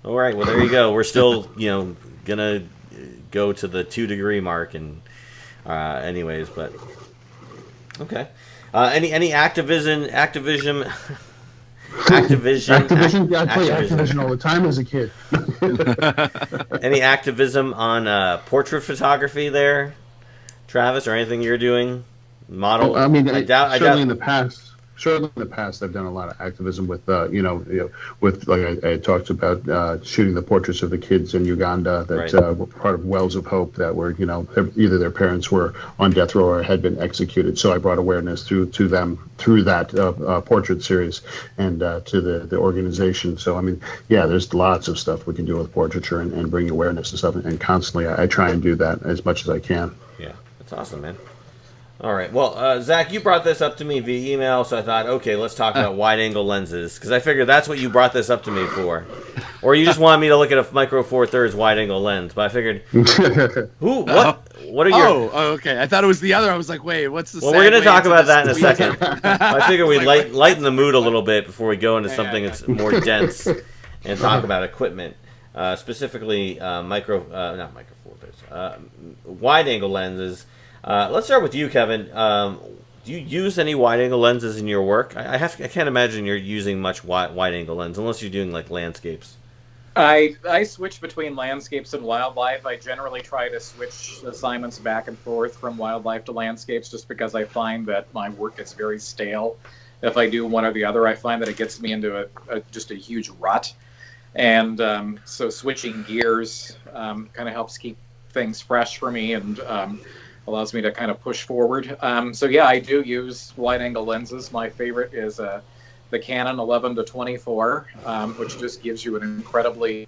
All right, well, there you go. We're still, gonna go to the 2-degree mark. And anyways, but okay. Any activism? Activision. I played Activision all the time as a kid. Any activism on portrait photography there, Travis, or anything you're doing? Model? I mean, certainly in the past. Certainly in the past, I've done a lot of activism with, with like I talked about shooting the portraits of the kids in Uganda that were part of Wells of Hope that were, either their parents were on death row or had been executed. So I brought awareness to them through that portrait series and to the organization. So, I mean, yeah, there's lots of stuff we can do with portraiture and bring awareness to stuff. And constantly I try and do that as much as I can. Yeah, that's awesome, man. All right. Well, Zach, you brought this up to me via email, so I thought, okay, let's talk about wide-angle lenses, because I figured that's what you brought this up to me for. Or you just wanted me to look at a Micro Four Thirds wide-angle lens, but I figured, what are your... Oh, okay. I thought it was the other. I was like, wait, what's the... Well, we're going to talk about that in a second. I figure we'd lighten the mood a little bit before we go into something that's more dense and talk about equipment, specifically not Micro Four Thirds, wide-angle lenses. Let's start with you, Kevin. Do you use any wide-angle lenses in your work? I can't imagine you're using much wide-angle lens unless you're doing like landscapes. I switch between landscapes and wildlife. I generally try to switch assignments back and forth from wildlife to landscapes, just because I find that my work is very stale. If I do one or the other, I find that it gets me into just a huge rut. And so switching gears kind of helps keep things fresh for me and allows me to kind of push forward. So yeah, I do use wide-angle lenses. My favorite is the Canon 11-24, which just gives you an incredibly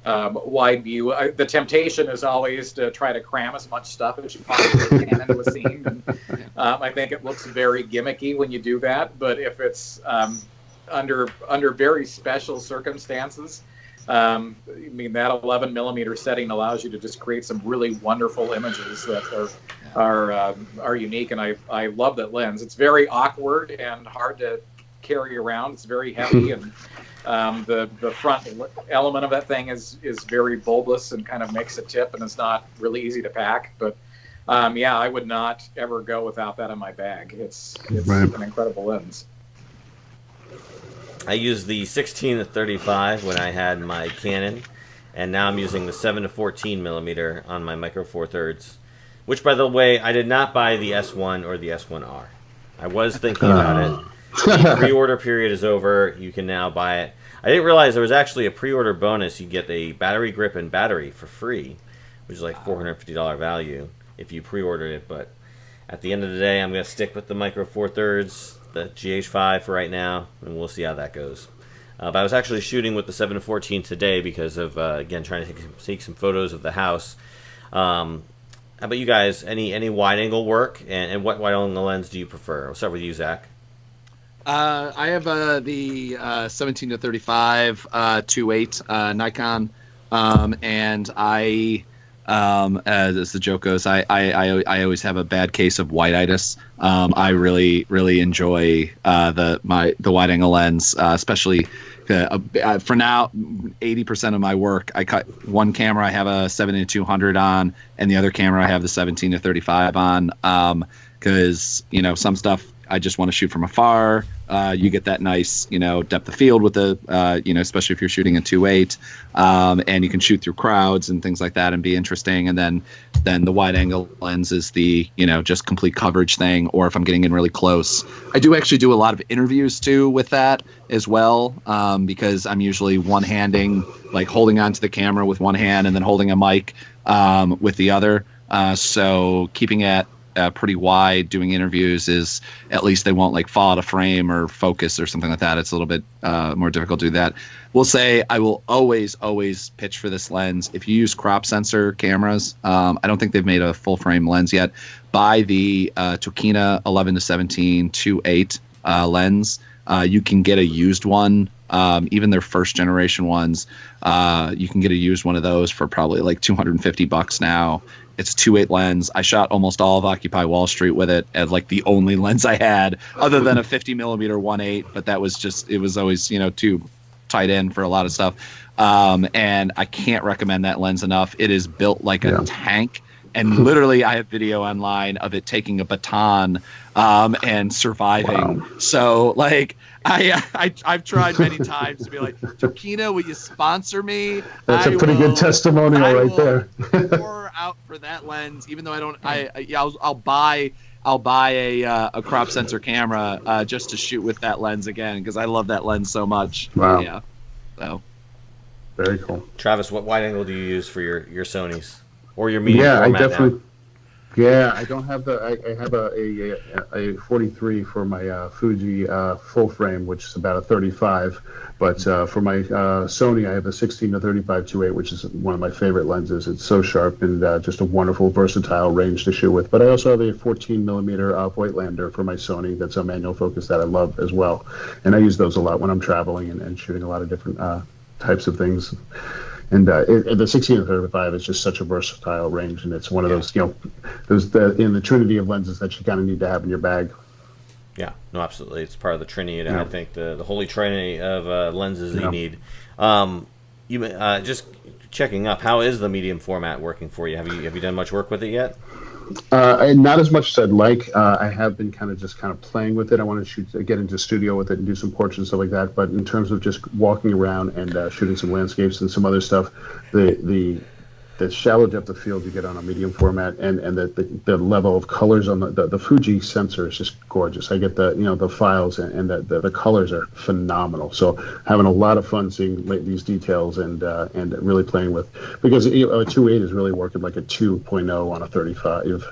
wide view. The temptation is always to try to cram as much stuff as you possibly can into a scene. And, I think it looks very gimmicky when you do that, but if it's under very special circumstances, I mean, that 11 millimeter setting allows you to just create some really wonderful images that are unique, and I love that lens. It's very awkward and hard to carry around. It's very heavy, and the front element of that thing is very bulbous and kind of makes a tip, and it's not really easy to pack. But yeah, I would not ever go without that in my bag. It's an incredible lens. I used the 16-35 when I had my Canon, and now I'm using the 7-14 millimeter on my Micro Four Thirds, Which, by the way, I did not buy the S1 or the S1R. I was thinking about it. The pre-order period is over. You can now buy it. I didn't realize there was actually a pre-order bonus. You get a battery grip and battery for free, which is like $450 value if you pre-ordered it. But at the end of the day, I'm going to stick with the Micro Four Thirds, the GH5 for right now, and we'll see how that goes. But I was actually shooting with the 7-14 today because of, again, trying to take some photos of the house. How about you guys? Any wide-angle work? And what wide-angle lens do you prefer? I'll start with you, Zach. I have the 17-35 2.8 Nikon, and I, as the joke goes, I always have a bad case of white-itis. I really enjoy the wide-angle lens, especially. For now, 80% of my work, I cut one camera. I have a 70-200 on, and the other camera I have the 17-35 on. Because some stuff I just want to shoot from afar. You get that nice, depth of field with the, especially if you're shooting a 2.8, and you can shoot through crowds and things like that and be interesting. And then the wide angle lens is the, just complete coverage thing. Or if I'm getting in really close, I do actually do a lot of interviews too with that as well, because I'm usually one-handing, like holding onto the camera with one hand and then holding a mic with the other. So keeping it pretty wide doing interviews is, at least they won't like fall out of frame or focus or something like that. It's a little bit more difficult to do that. We'll say I will always pitch for this lens. If you use crop sensor cameras, I don't think they've made a full frame lens yet. Buy the Tokina 11-17 2.8 lens. You can get a used one. Even their first generation ones, you can get a used one of those for probably like $250 now. It's a 2.8 lens. I shot almost all of Occupy Wall Street with it as like the only lens I had, other than a 50mm 1.8. But that was just, it was always too tight in for a lot of stuff. And I can't recommend that lens enough. It is built like a tank. And literally, I have video online of it taking a baton and surviving. Wow. So, like, I've tried many times to be like, Tokina, will you sponsor me? That's a pretty good testimonial right there. Pour out for that lens, even though I don't. I'll buy a crop sensor camera just to shoot with that lens again, because I love that lens so much. Wow. Yeah. So. Very cool. Travis, what wide angle do you use for your Sonys? Or your medium format? I definitely. Now? Yeah, I don't have I have a 43 for my Fuji full frame, which is about a 35. But for my Sony, I have a 16-35 2.8, which is one of my favorite lenses. It's so sharp and just a wonderful, versatile range to shoot with. But I also have a 14mm Voigtlander for my Sony. That's a manual focus that I love as well, and I use those a lot when I'm traveling and shooting a lot of different types of things. And the 16-35 is just such a versatile range, and it's one of those, there's the trinity of lenses that you kind of need to have in your bag. Yeah, no, absolutely. It's part of the trinity, and I think the holy trinity of lenses that you need. You just checking up, how is the medium format working for you? Have you done much work with it yet? Not as much as I'd like. I have been kind of playing with it. I want to get into studio with it and do some portraits and stuff like that. But in terms of just walking around and shooting some landscapes and some other stuff, the shallow depth of field you get on a medium format and the level of colors on the Fuji sensor is just gorgeous. I get the files and the colors are phenomenal. So having a lot of fun seeing these details and really playing with, because a 2.8 is really working like a 2.0 on a 35,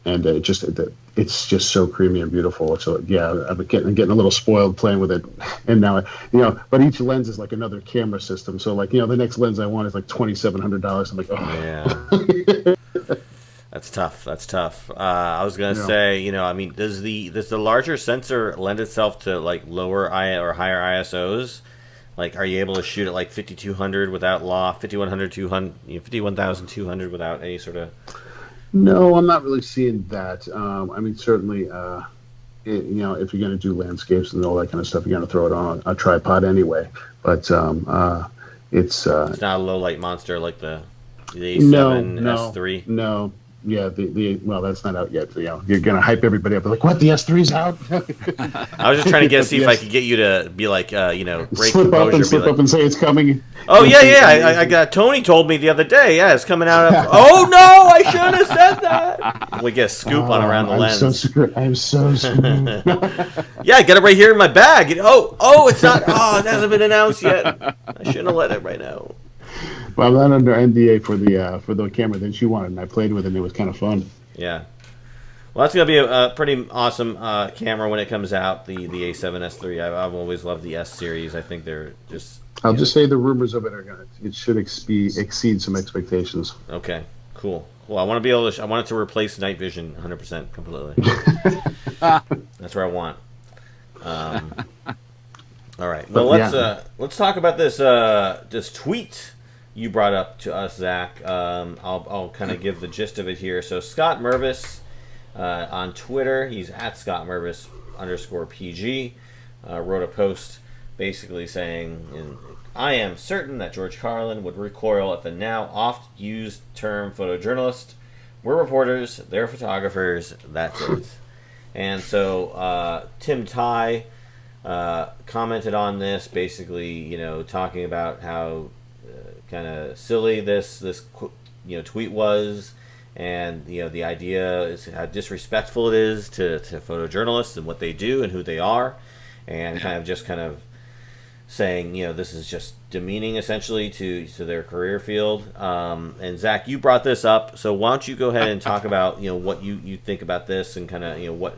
and it's just so creamy and beautiful. So I'm getting a little spoiled playing with it, and now but each lens is like another camera system. So like the next lens I want is like $2,700. I'm like, oh yeah. That's tough. I was gonna say, does the larger sensor lend itself to like lower or higher ISOs? Like, are you able to shoot at like 5200 without loft, 5100, 51,200 without any sort of? No, I'm not really seeing that. Certainly, if you're going to do landscapes and all that kind of stuff, you're going to throw it on a tripod anyway. But it's not a low light monster like the A7 S3. No, Yeah, well, that's not out yet. You're gonna hype everybody up. Like, what? The S3's out? I was just trying to see if I could get you to be like, break slip up and say it's coming. Oh yeah. I got Tony told me the other day. Yeah, it's coming out. Oh no, I shouldn't have said that. We get a scoop on around the lens. I'm so screwed. Yeah, I got it right here in my bag. Oh, it's not. Oh, it hasn't been announced yet. I shouldn't have let it right now. Well, I'm not under NDA for the camera that you wanted, and I played with it, and it was kind of fun. Yeah. Well, that's going to be a pretty awesome camera when it comes out, the A7S III. I've always loved the S series. I think they're just... I'll just say the rumors of it it should exceed some expectations. Okay, cool. Well, I want to be able to... I want it to replace night vision 100% completely. That's where I want. All right. Well, let's talk about this tweet you brought up to us, Zach. I'll kind of give the gist of it here. So Scott Mervis on Twitter, he's at @ScottMervis_PG, wrote a post basically saying, I am certain that George Carlin would recoil at the now oft-used term photojournalist. We're reporters, they're photographers, that's it. And so Tim Ty commented on this, basically, talking about how kind of silly this tweet was, and the idea is how disrespectful it is to photojournalists and what they do and who they are, and kind of saying this is just demeaning essentially to their career field. And Zach, you brought this up, so why don't you go ahead and talk about what you think about this, and kind of what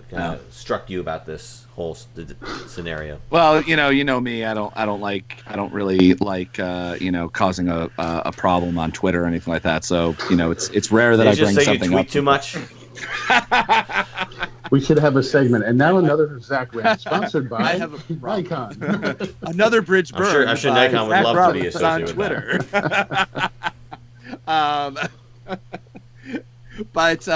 kind of struck you about this whole scenario. Well, you know me, I don't really like causing a problem on Twitter or anything like that. So it's rare that I bring something up. You tweet too much. We should have a segment. And now another Zach rant, sponsored by Nikon. Another bridge burn. I'm sure Nikon would love to be associated on Twitter. But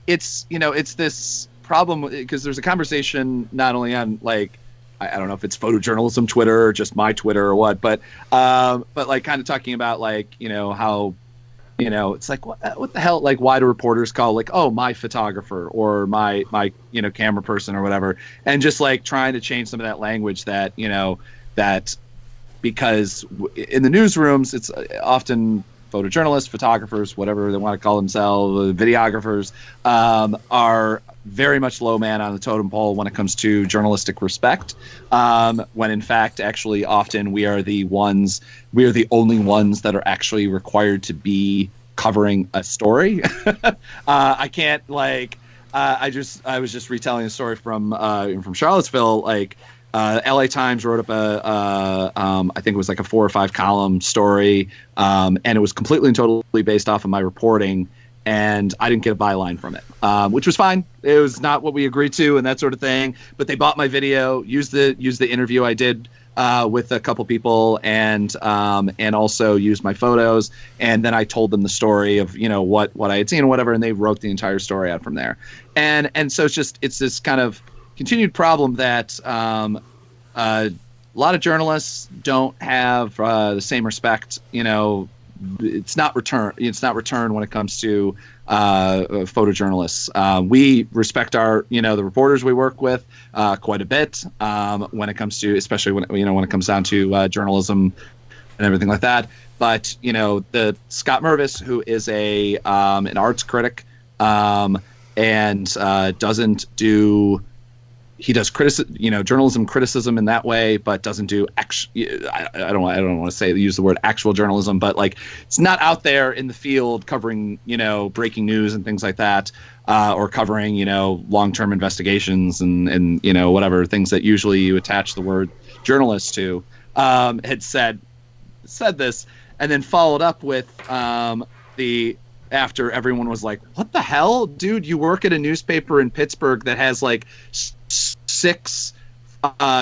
it's this problem, because there's a conversation not only on I don't know if it's photojournalism Twitter or just my Twitter or what, but like kind of talking about how it's like what the hell, why do reporters call my photographer or my camera person or whatever, and just trying to change some of that language that that because in the newsrooms it's often photojournalists, photographers, whatever they want to call themselves, videographers, are very much low man on the totem pole when it comes to journalistic respect, when in fact actually often we are the only ones that are actually required to be covering a story. I can't I was just retelling a story from Charlottesville. LA Times wrote up I think it was a 4 or 5 column story, and it was completely and totally based off of my reporting, and I didn't get a byline from it, which was fine. It was not what we agreed to and that sort of thing. But they bought my video, used the interview I did with a couple people, and also used my photos. And then I told them the story of what I had seen or whatever, and they wrote the entire story out from there. And so it's this kind of continued problem that a lot of journalists don't have the same respect. It's not returned when it comes to photojournalists. We respect the reporters we work with quite a bit when it comes to, especially when it comes down to journalism and everything like that. But the Scott Mervis, who is an arts critic, and doesn't do. He does journalism criticism in that way, but doesn't do I don't want to use the word actual journalism, but it's not out there in the field covering breaking news and things like that, or covering long-term investigations and whatever things that usually you attach the word journalist to. Had said this, and then followed up with after everyone was like, what the hell, dude, you work at a newspaper in Pittsburgh that has 6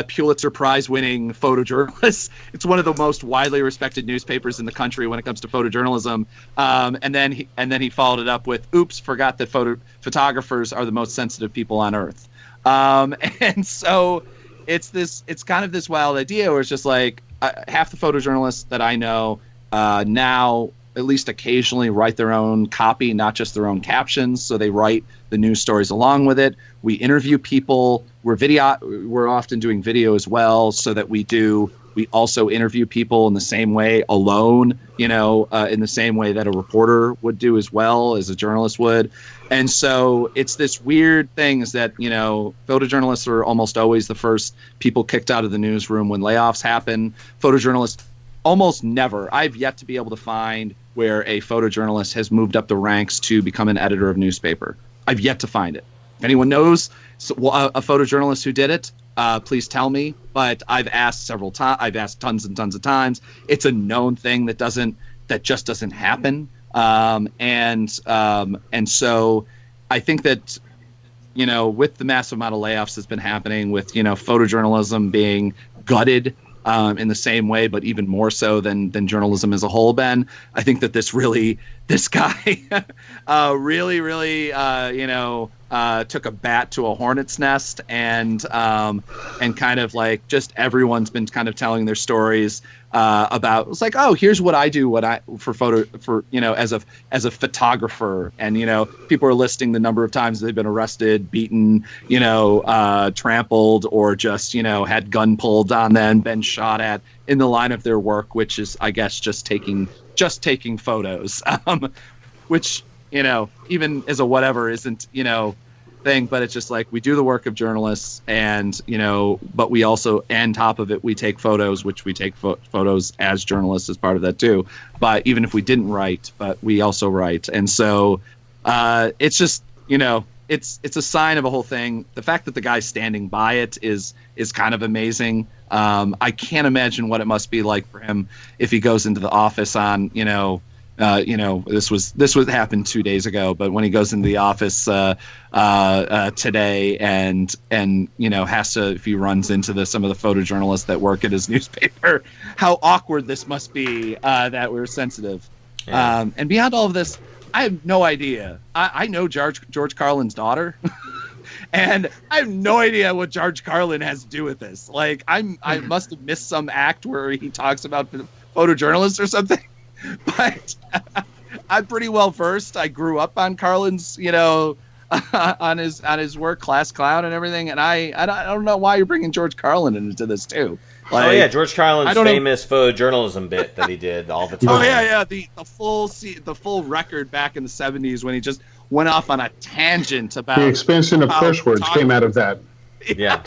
Pulitzer Prize winning photojournalists. It's one of the most widely respected newspapers in the country when it comes to photojournalism. And then he followed it up with, oops, forgot that photographers are the most sensitive people on earth. And so it's kind of this wild idea where it's just half the photojournalists that I know now at least occasionally write their own copy, not just their own captions. So they write the news stories along with it. We interview people. We're often doing video as well, so that we also interview people in the same way alone, in the same way that a reporter would do as well as a journalist would. And so it's this weird thing is that, photojournalists are almost always the first people kicked out of the newsroom when layoffs happen. Photojournalists almost never. I've yet to be able to find where a photojournalist has moved up the ranks to become an editor of newspaper. I've yet to find it. If anyone knows a photojournalist who did it, please tell me. But I've asked several times. I've asked tons and tons of times. It's a known thing that just doesn't happen. And so I think that, with the massive amount of layoffs that's been happening, with, photojournalism being gutted in the same way, but even more so than journalism as a whole, Ben, I think that this guy really, took a bat to a hornet's nest, and kind of like just everyone's been kind of telling their stories about, it's like, oh, here's what I do as a photographer, and people are listing the number of times they've been arrested, beaten, trampled, or just had gun pulled on them, been shot at in the line of their work, which is, I guess, just taking photos, which even as a whatever isn't thing, but it's just like, we do the work of journalists, and but we also, on top of it, we take photos, which we take photos as journalists as part of that too. But even if we didn't write, but we also write, and so it's just it's a sign of a whole thing. The fact that the guy's standing by it is kind of amazing. I can't imagine what it must be like for him if he goes into the office on this was happened 2 days ago, but when he goes into the office today and has to, if he runs into some of the photojournalists that work at his newspaper, how awkward this must be, that we're sensitive. Yeah. And beyond all of this, I have no idea. I know George Carlin's daughter. And I have no idea what George Carlin has to do with this. Like, I must have missed some act where he talks about photojournalists or something. But I'm pretty well versed. I grew up on Carlin's, on his work, Class Clown and everything. And I don't know why you're bringing George Carlin into this too. Like, oh yeah, George Carlin's famous photojournalism bit that he did all the time. Oh yeah, the full record back in the 70s when he just went off on a tangent about the expansion of curse words came out of that. Yeah.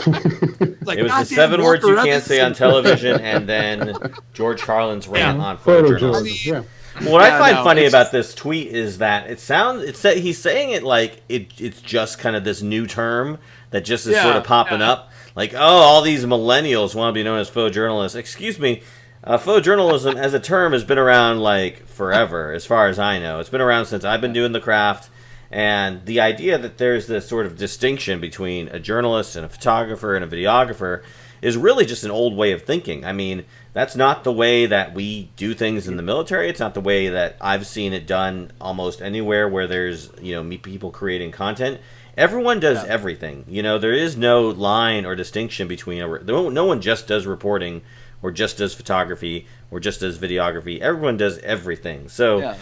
Like, it was the 7 words you can't say on television, and then George Carlin's rant on photojournalism. What I find funny about this tweet is that he's saying it like it's just kind of this new term that just is sort of popping up. Like, oh, all these millennials want to be known as photojournalists. Excuse me. Photojournalism as a term has been around like forever, as far as I know. It's been around since I've been doing the craft. And the idea that there's this sort of distinction between a journalist and a photographer and a videographer is really just an old way of thinking. I mean, that's not the way that we do things in the military. It's not the way that I've seen it done almost anywhere where there's, people creating content. Everyone does everything. There is no line or distinction between no one just does reporting or just does photography or just does videography. Everyone does everything. So... Yeah.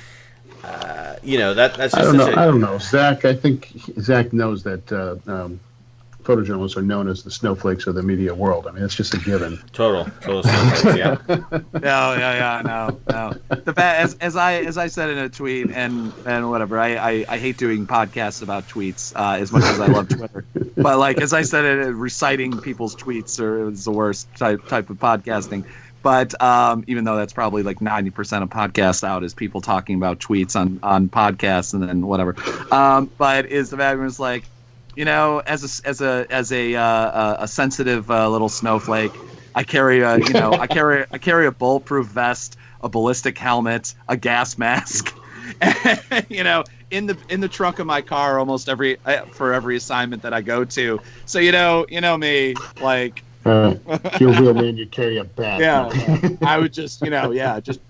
That's just I don't know. Zach, I think Zach knows that photojournalists are known as the snowflakes of the media world. I mean, it's just a given. Total snowflakes, yeah. No. The fact, as I said in a tweet, and whatever, I hate doing podcasts about tweets as much as I love Twitter. But like as I said, reciting people's tweets is the worst type of podcasting. But even though that's probably like 90% of podcasts out is people talking about tweets on podcasts and then whatever. But is the fact was like, as a sensitive little snowflake, I carry a bulletproof vest, a ballistic helmet, a gas mask, in the trunk of my car almost for every assignment that I go to. So me, like. You're a real man, you carry a bat. Yeah. I would just,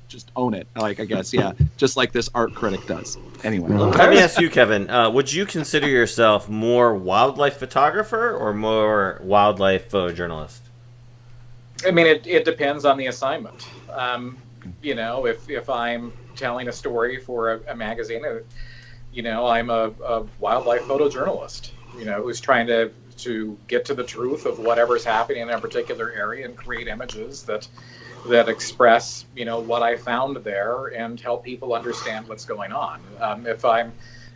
just own it. Like, I guess, just like this art critic does. Anyway. Let me ask you, Kevin, would you consider yourself more wildlife photographer or more wildlife photojournalist? I mean, it depends on the assignment. If I'm telling a story for a magazine. You know, I'm a wildlife photojournalist, you know, who's trying to get to the truth of whatever's happening in a particular area and create images that express, you know, what I found there and help people understand what's going on.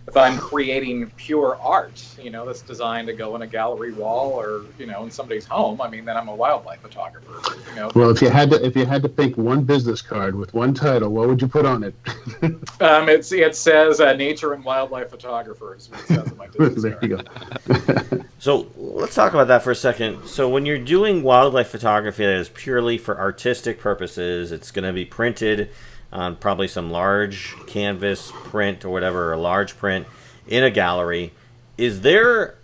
If I'm creating pure art, you know, that's designed to go in a gallery wall or, you know, in somebody's home, I mean, then I'm a wildlife photographer. You know. Well, if you had to pick one business card with one title, what would you put on it? It says nature and wildlife photographers. It says in my business there you card. go. So let's talk about that for a second. So when you're doing wildlife photography that is purely for artistic purposes, it's going to be printed on probably some large canvas print or whatever, or large print in a gallery. Is the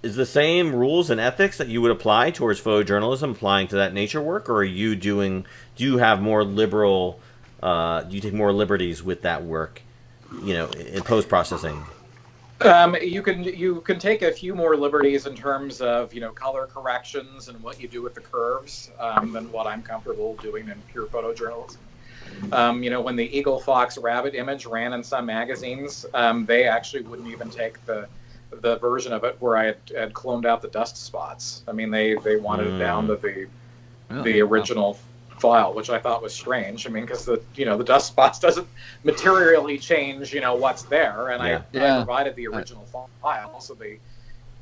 same rules and ethics that you would apply towards photojournalism applying to that nature work, or do you have more liberal, do you take more liberties with that work, you know, in post-processing? You can take a few more liberties in terms of, you know, color corrections and what you do with the curves than what I'm comfortable doing in pure photojournalism. You know, when the eagle, fox, rabbit image ran in some magazines, they actually wouldn't even take the version of it where I had cloned out the dust spots. I mean, they wanted it down to the original file, which I thought was strange. I mean, because the dust spots doesn't materially change, you know, what's there, and I provided the original file, so they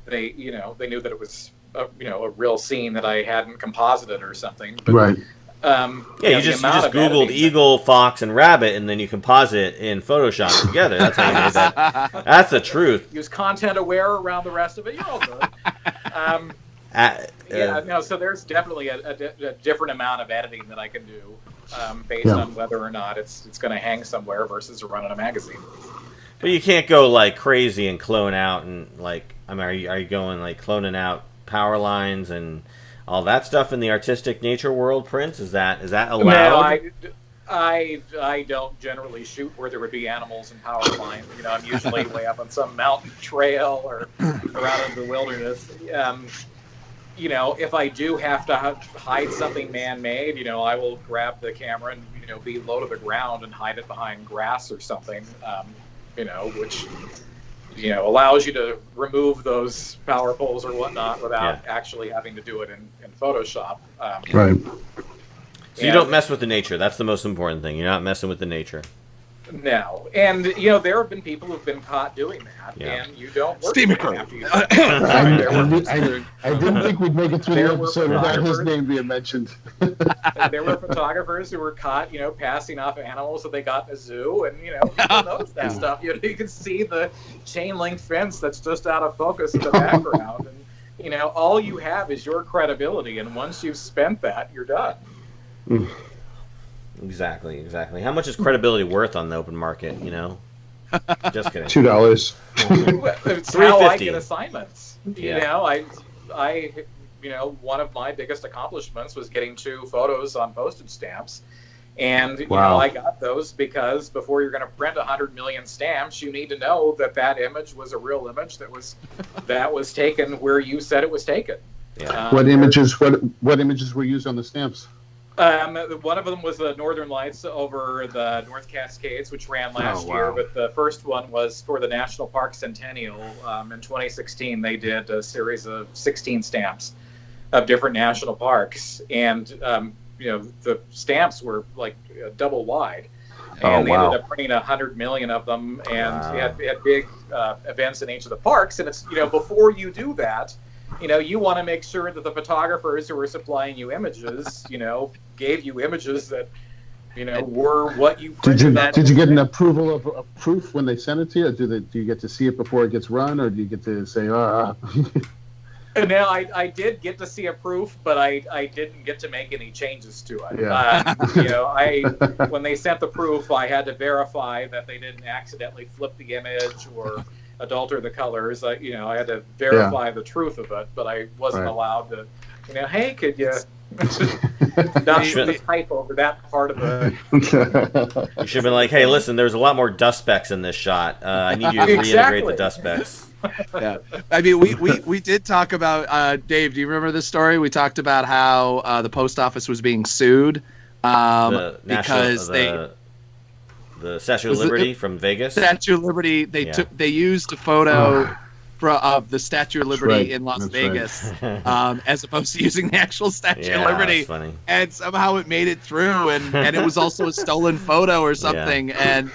knew that it was a real scene that I hadn't composited or something. But, right. You just Googled eagle, fox, and rabbit, and then you composite in Photoshop together. That's how you made that. That's the truth. Use content aware around the rest of it. You're all good. So there's definitely a different amount of editing that I can do based on whether or not it's going to hang somewhere versus run in a magazine. But you can't go like crazy and clone out and like. I mean, are you going like cloning out power lines and all that stuff in the artistic nature world prints? Is that allowed? No, I don't generally shoot where there would be animals and power lines. You know, I'm usually way up on some mountain trail or out in the wilderness. You know, if I do have to hide something man-made, you know, I will grab the camera and, you know, be low to the ground and hide it behind grass or something, you know, which, you know, allows you to remove those power poles or whatnot without actually having to do it in Photoshop. Right. So you don't mess with the nature. That's the most important thing. You're not messing with the nature. No. And, you know, there have been people who've been caught doing that, and you don't work with them after you do it. I didn't think we'd make it through the episode without his name being mentioned. There were photographers who were caught, you know, passing off animals that they got in a zoo, and, you know, people notice that stuff. You know, you can see the chain link fence that's just out of focus in the background, and, you know, all you have is your credibility, and once you've spent that, you're done. Exactly. How much is credibility worth on the open market, you know? Just kidding. $2. It's how I get assignments. You know, I you know, one of my biggest accomplishments was getting 2 photos on postage stamps. And, you know, I got those because before you're going to print 100 million stamps, you need to know that image was a real image that was taken where you said it was taken. Yeah. What images were used on the stamps? One of them was the Northern Lights over the North Cascades, which ran last year. But the first one was for the National Park Centennial. In 2016, they did a series of 16 stamps of different national parks. And, you know, the stamps were like double wide. And they ended up printing 100 million of them. And had big events in each of the parks. And it's, you know, before you do that, you know, you want to make sure that the photographers who are supplying you images, you know, gave you images that, you know, were what you printed. Did you get an approval of a proof when they sent it to you? Do you get to see it before it gets run, or do you get to say, No, I did get to see a proof, but I didn't get to make any changes to it. Yeah. You know, when they sent the proof, I had to verify that they didn't accidentally flip the image or adulter the colors. You know, I had to verify the truth of it, but I wasn't allowed to, you know, hey, could you not type over that part of the... You should have been like, hey, listen, there's a lot more dust specks in this shot. I need you to reintegrate the dust specks. Yeah, I mean, we did talk about, Dave, do you remember this story? We talked about how the post office was being sued because the Statue of Liberty from Vegas. Statue of Liberty. They used a photo of the Statue of Liberty in Las Vegas, as opposed to using the actual Statue of Liberty. That's funny. And somehow it made it through, and it was also a stolen photo or something. And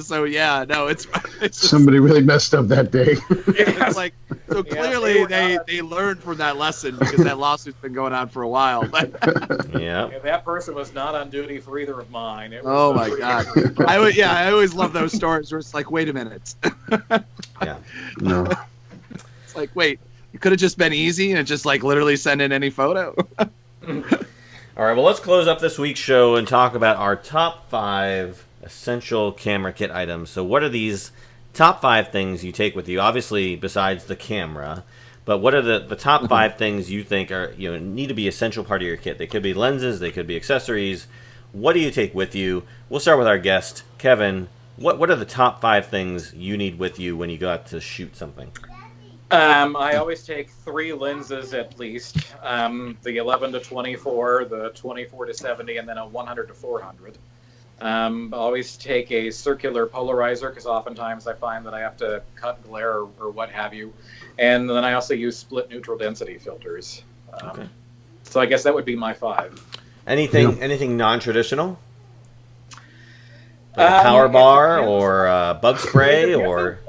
so it's somebody really messed up that day. It's like, so clearly they learned from that lesson, because that lawsuit's been going on for a while. That person was not on duty for either of mine. Oh my God! I always love those stories where it's like, wait a minute. No. It's like, wait, it could have just been easy and just like literally send in any photo. All right, well, let's close up this week's show and talk about our top 5 essential camera kit items. So what are these top 5 things you take with you? Obviously, besides the camera, but what are the top 5 things you think are need to be essential part of your kit? They could be lenses, they could be accessories. What do you take with you? We'll start with our guest, Kevin. What are the top 5 things you need with you when you go out to shoot something? I always take 3 lenses at least. The 11 to 24, the 24 to 70, and then a 100 to 400. I always take a circular polarizer, because oftentimes I find that I have to cut glare or what have you. And then I also use split neutral density filters. So I guess that would be my 5. Anything non-traditional? Like a power bar or bug spray or...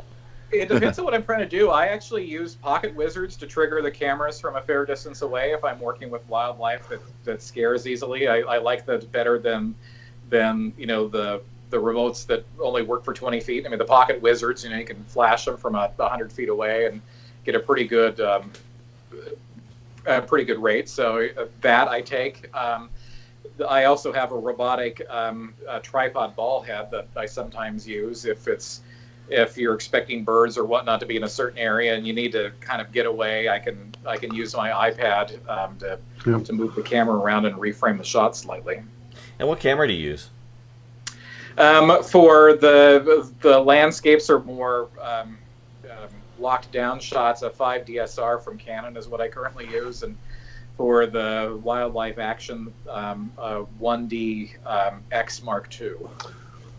It depends on what I'm trying to do. I actually use pocket wizards to trigger the cameras from a fair distance away if I'm working with wildlife that scares easily. I like that better than the remotes that only work for 20 feet. I mean, the pocket wizards, you can flash them from 100 feet away and get a pretty good rate. So that I take. I also have a robotic tripod ball head that I sometimes use if you're expecting birds or whatnot to be in a certain area and you need to kind of get away. I can use my iPad to move the camera around and reframe the shot slightly. And what camera do you use? For the landscapes or more locked down shots, a 5 DSR from Canon is what I currently use, and for the wildlife action, 1D X Mark II.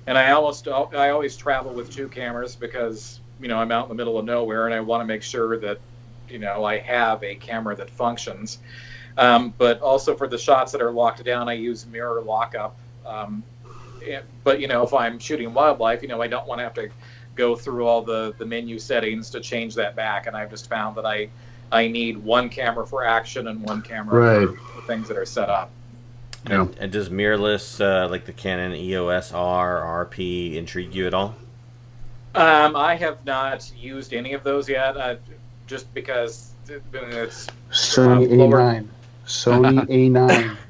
And I always travel with 2 cameras because I'm out in the middle of nowhere and I want to make sure that I have a camera that functions. But also for the shots that are locked down, I use mirror lockup. But if I'm shooting wildlife, I don't want to have to go through all the menu settings to change that back. And I've just found that I need 1 camera for action and 1 camera for things that are set up. And does mirrorless, like the Canon EOS R, RP, intrigue you at all? I have not used any of those yet, just because it's Sony A9. Sony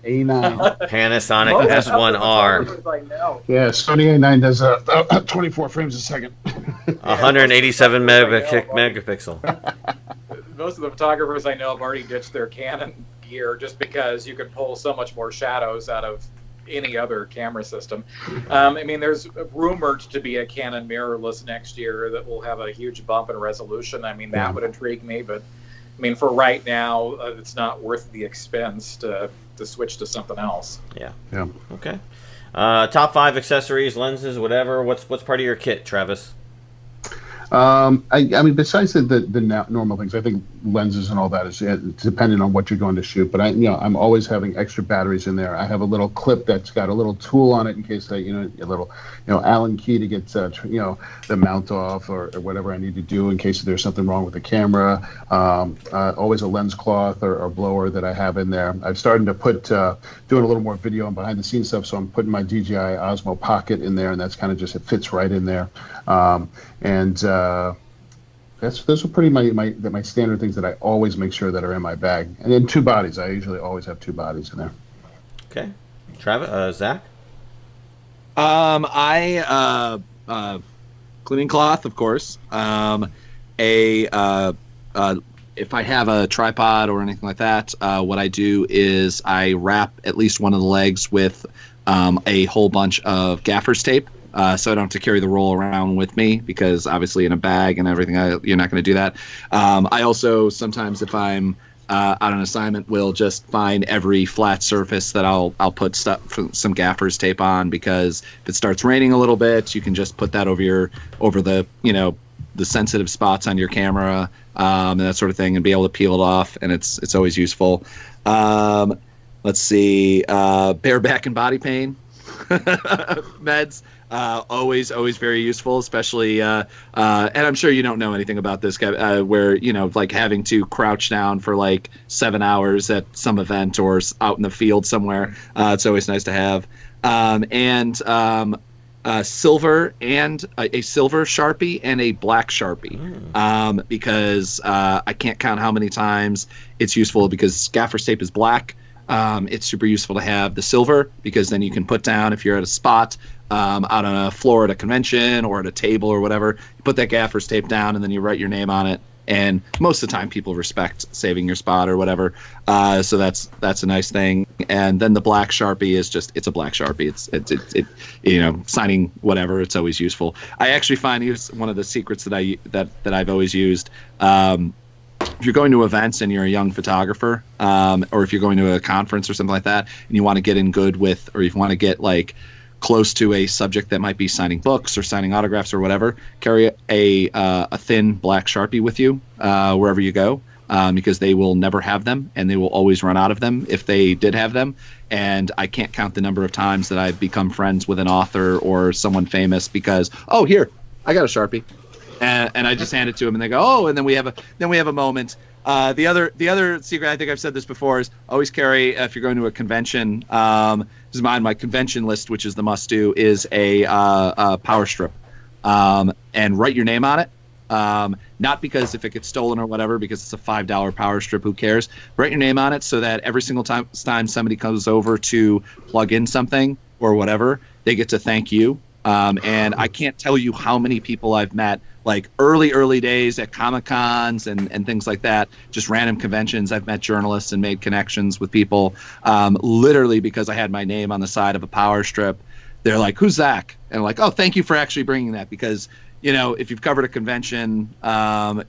A9. Panasonic S1R. Yeah, Sony A9 does 24 frames a second. 187 megapixel. Most of the photographers I know have already ditched their Canon gear just because you can pull so much more shadows out of any other camera system. There's rumored to be a Canon mirrorless next year that will have a huge bump in resolution. That would intrigue me, but for right now, it's not worth the expense to switch to something else. Yeah. Okay. Top 5 accessories, lenses, whatever. What's part of your kit, Travis? Besides the normal things, I think lenses and all that is depending on what you're going to shoot. But I'm always having extra batteries in there. I have a little clip that's got a little tool on it in case a little Allen key to get the mount off or whatever I need to do in case there's something wrong with the camera. Always a lens cloth or blower that I have in there. I'm starting to doing a little more video and behind the scenes stuff, so I'm putting my DJI Osmo Pocket in there, and that's kind of it fits right in there. Those are pretty my standard things that I always make sure that are in my bag. And then 2 bodies. I usually always have 2 bodies in there. Okay. Travis, Zach? Cleaning cloth, of course. If I have a tripod or anything like that, what I do is I wrap at least one of the legs with a whole bunch of gaffer's tape. So I don't have to carry the roll around with me, because obviously in a bag and everything, you're not going to do that. I also sometimes, if I'm on an assignment will just find every flat surface that I'll put some gaffer's tape on, because if it starts raining a little bit, you can just put that over the the sensitive spots on your camera, and that sort of thing, and be able to peel it off, and it's always useful. Let's see, bare back and body pain meds. Always very useful, especially, and I'm sure you don't know anything about this, where, like having to crouch down for like 7 hours at some event or out in the field somewhere. It's always nice to have. Silver and a silver Sharpie and a black Sharpie, because I can't count how many times it's useful, because gaffer's tape is black. It's super useful to have the silver, because then you can put down, if you're at a spot out on a floor at a convention or at a table or whatever, you put that gaffer's tape down and then you write your name on it. And most of the time people respect saving your spot or whatever. So that's a nice thing. And then the black Sharpie is it's a black Sharpie. It's signing whatever. It's always useful. I actually find it's one of the secrets that I've always used. If you're going to events and you're a young photographer, or if you're going to a conference or something like that, and you want to get in good with, or you want to get like close to a subject that might be signing books or signing autographs or whatever, carry a thin black Sharpie with you wherever you go, because they will never have them, and they will always run out of them if they did have them. And I can't count the number of times that I've become friends with an author or someone famous because, oh, here, I got a Sharpie. And I just hand it to them, and they go, oh, and then we have a moment. The other secret, I think I've said this before, is always carry, if you're going to a convention. This is my convention list, which is the must do, is a power strip, and write your name on it. Not because if it gets stolen or whatever, because it's a $5 power strip, who cares? Write your name on it so that every single time somebody comes over to plug in something or whatever, they get to thank you. And I can't tell you how many people I've met, like early days at Comic-Cons and things like that, just random conventions. I've met journalists and made connections with people, literally because I had my name on the side of a power strip. They're like, who's Zach? And I'm like, oh, thank you for actually bringing that, because, if you've covered a convention, especially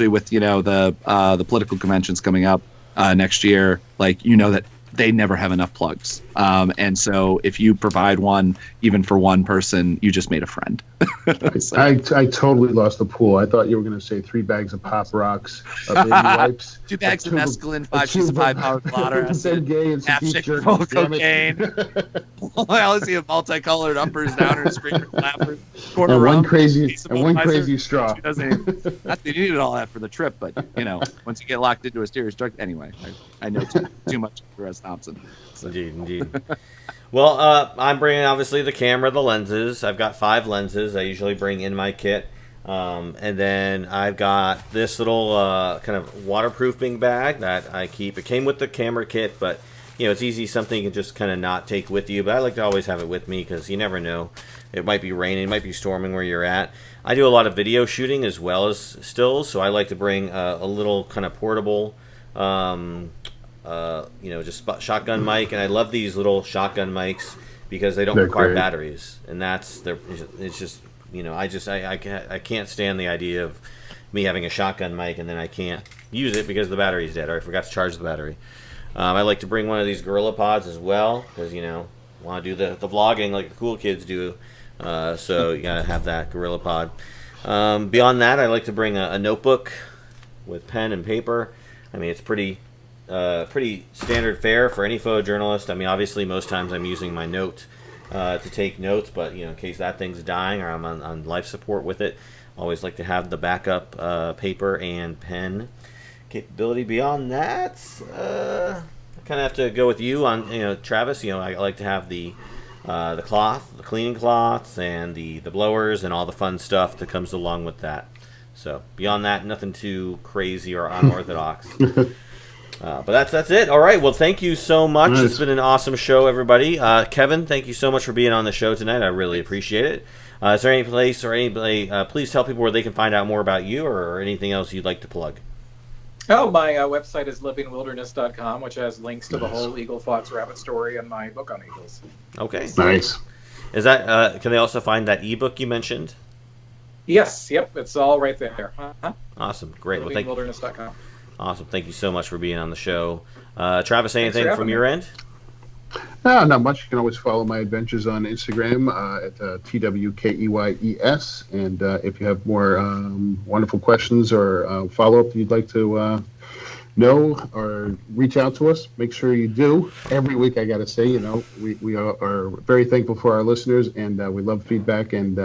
with, the political conventions coming up next year, like, that they never have enough plugs. And so if you provide one, even for one person, you just made a friend. So. I totally lost the pool. I thought you were going to say 3 bags of Pop Rocks, baby wipes, 2 bags of mescaline, 5 sheets of high-powered blotter acid, half shake full of cocaine. I only see a multicolored uppers, downers, screamers, flappers, corner and one rum, crazy straw. You needed all that for the trip, but once you get locked into a serious drug, anyway, I know too much of Russ Thompson. So. Indeed. Well, I'm bringing obviously the camera, the lenses. I've got 5 lenses I usually bring in my kit. And then I've got this little kind of waterproofing bag that I keep. It came with the camera kit, but it's easy, something you can just kind of not take with you. But I like to always have it with me because you never know. It might be raining, it might be storming where you're at. I do a lot of video shooting as well as stills, so I like to bring a little kind of portable just shotgun mic, and I love these little shotgun mics because they don't require batteries, and it's just I can't stand the idea of me having a shotgun mic and then I can't use it because the battery's dead or I forgot to charge the battery. I like to bring one of these Gorilla Pods as well because want to do the vlogging like the cool kids do, so you gotta have that Gorilla Pod. Beyond that, I like to bring a notebook with pen and paper. I mean, it's pretty standard fare for any photojournalist. I mean, obviously, most times I'm using my note to take notes, but in case that thing's dying or I'm on life support with it, I always like to have the backup paper and pen capability. Beyond that, I kind of have to go with you on Travis. I like to have the cloth, the cleaning cloths, and the blowers, and all the fun stuff that comes along with that. So beyond that, nothing too crazy or unorthodox. But that's it. All right. Well, thank you so much. Nice. It's been an awesome show, everybody. Kevin, thank you so much for being on the show tonight. I really appreciate it. Is there any place or anybody? Please tell people where they can find out more about you or anything else you'd like to plug. Oh, my website is livingwilderness.com, which has links to the whole Eagle, Fox, Rabbit story and my book on eagles. Okay. Nice. Is that? Can they also find that ebook you mentioned? Yes, yep, it's all right there. Uh-huh. Awesome, great. Well, Wilderness.com. Awesome, thank you so much for being on the show. Travis, anything from your end? No, not much. You can always follow my adventures on Instagram at TWKEYES. And if you have more wonderful questions or follow-up you'd like to know or reach out to us, make sure you do. Every week, I got to say, we are very thankful for our listeners, and we love feedback and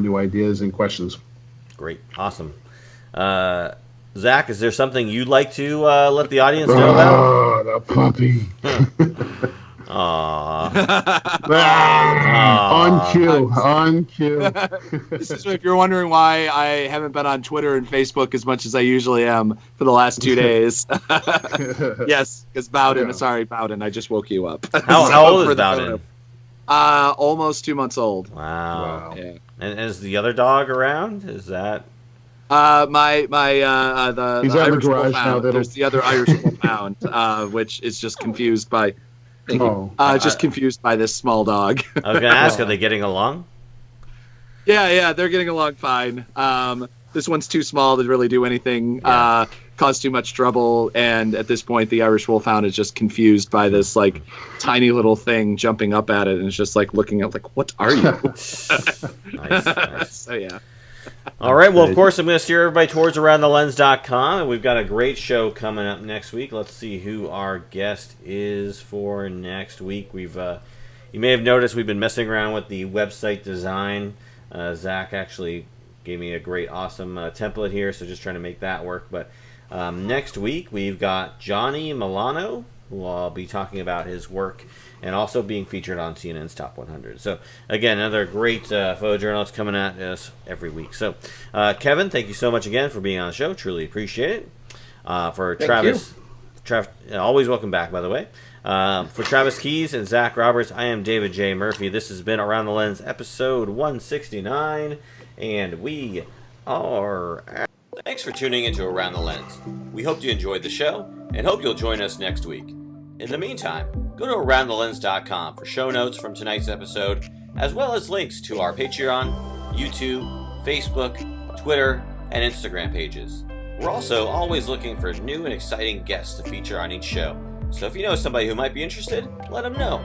new ideas and questions. Great. Awesome. Zach, is there something you'd like to let the audience know about? Oh, the puppy. Aww. On cue. This is if you're wondering why I haven't been on Twitter and Facebook as much as I usually am for the last 2 days. Yes, because Bowden. Yeah. Sorry, Bowden. I just woke you up. How old is Bowden? Almost 2 months old. Wow. Yeah. And is the other dog around? Is that? The He's Irish the garage now. There's the other Irish Wolfhound, which is just confused by. Just confused by this small dog. I was going to ask, are they getting along? Yeah, they're getting along fine. This one's too small to really do anything, cause too much trouble, and at this point, the Irish Wolfhound is just confused by this like tiny little thing jumping up at it, and it's just like looking up, like, "What are you?" Nice. So yeah. All right. Well, of course, I'm going to steer everybody towards AroundTheLens.com, and we've got a great show coming up next week. Let's see who our guest is for next week. You may have noticed we've been messing around with the website design. Zach actually gave me a great, awesome template here, so just trying to make that work. But next week, we've got Johnny Milano, who I'll be talking about his work and also being featured on CNN's Top 100. So, again, another great photojournalist coming at us every week. So, Kevin, thank you so much again for being on the show. Truly appreciate it. For Travis, always welcome back, by the way. For Travis Keys and Zach Roberts, I am David J. Murphy. This has been Around the Lens, episode 169, and we are out. Thanks for tuning into Around the Lens. We hope you enjoyed the show and hope you'll join us next week. In the meantime, go to AroundTheLens.com for show notes from tonight's episode, as well as links to our Patreon, YouTube, Facebook, Twitter, and Instagram pages. We're also always looking for new and exciting guests to feature on each show, so if you know somebody who might be interested, let them know.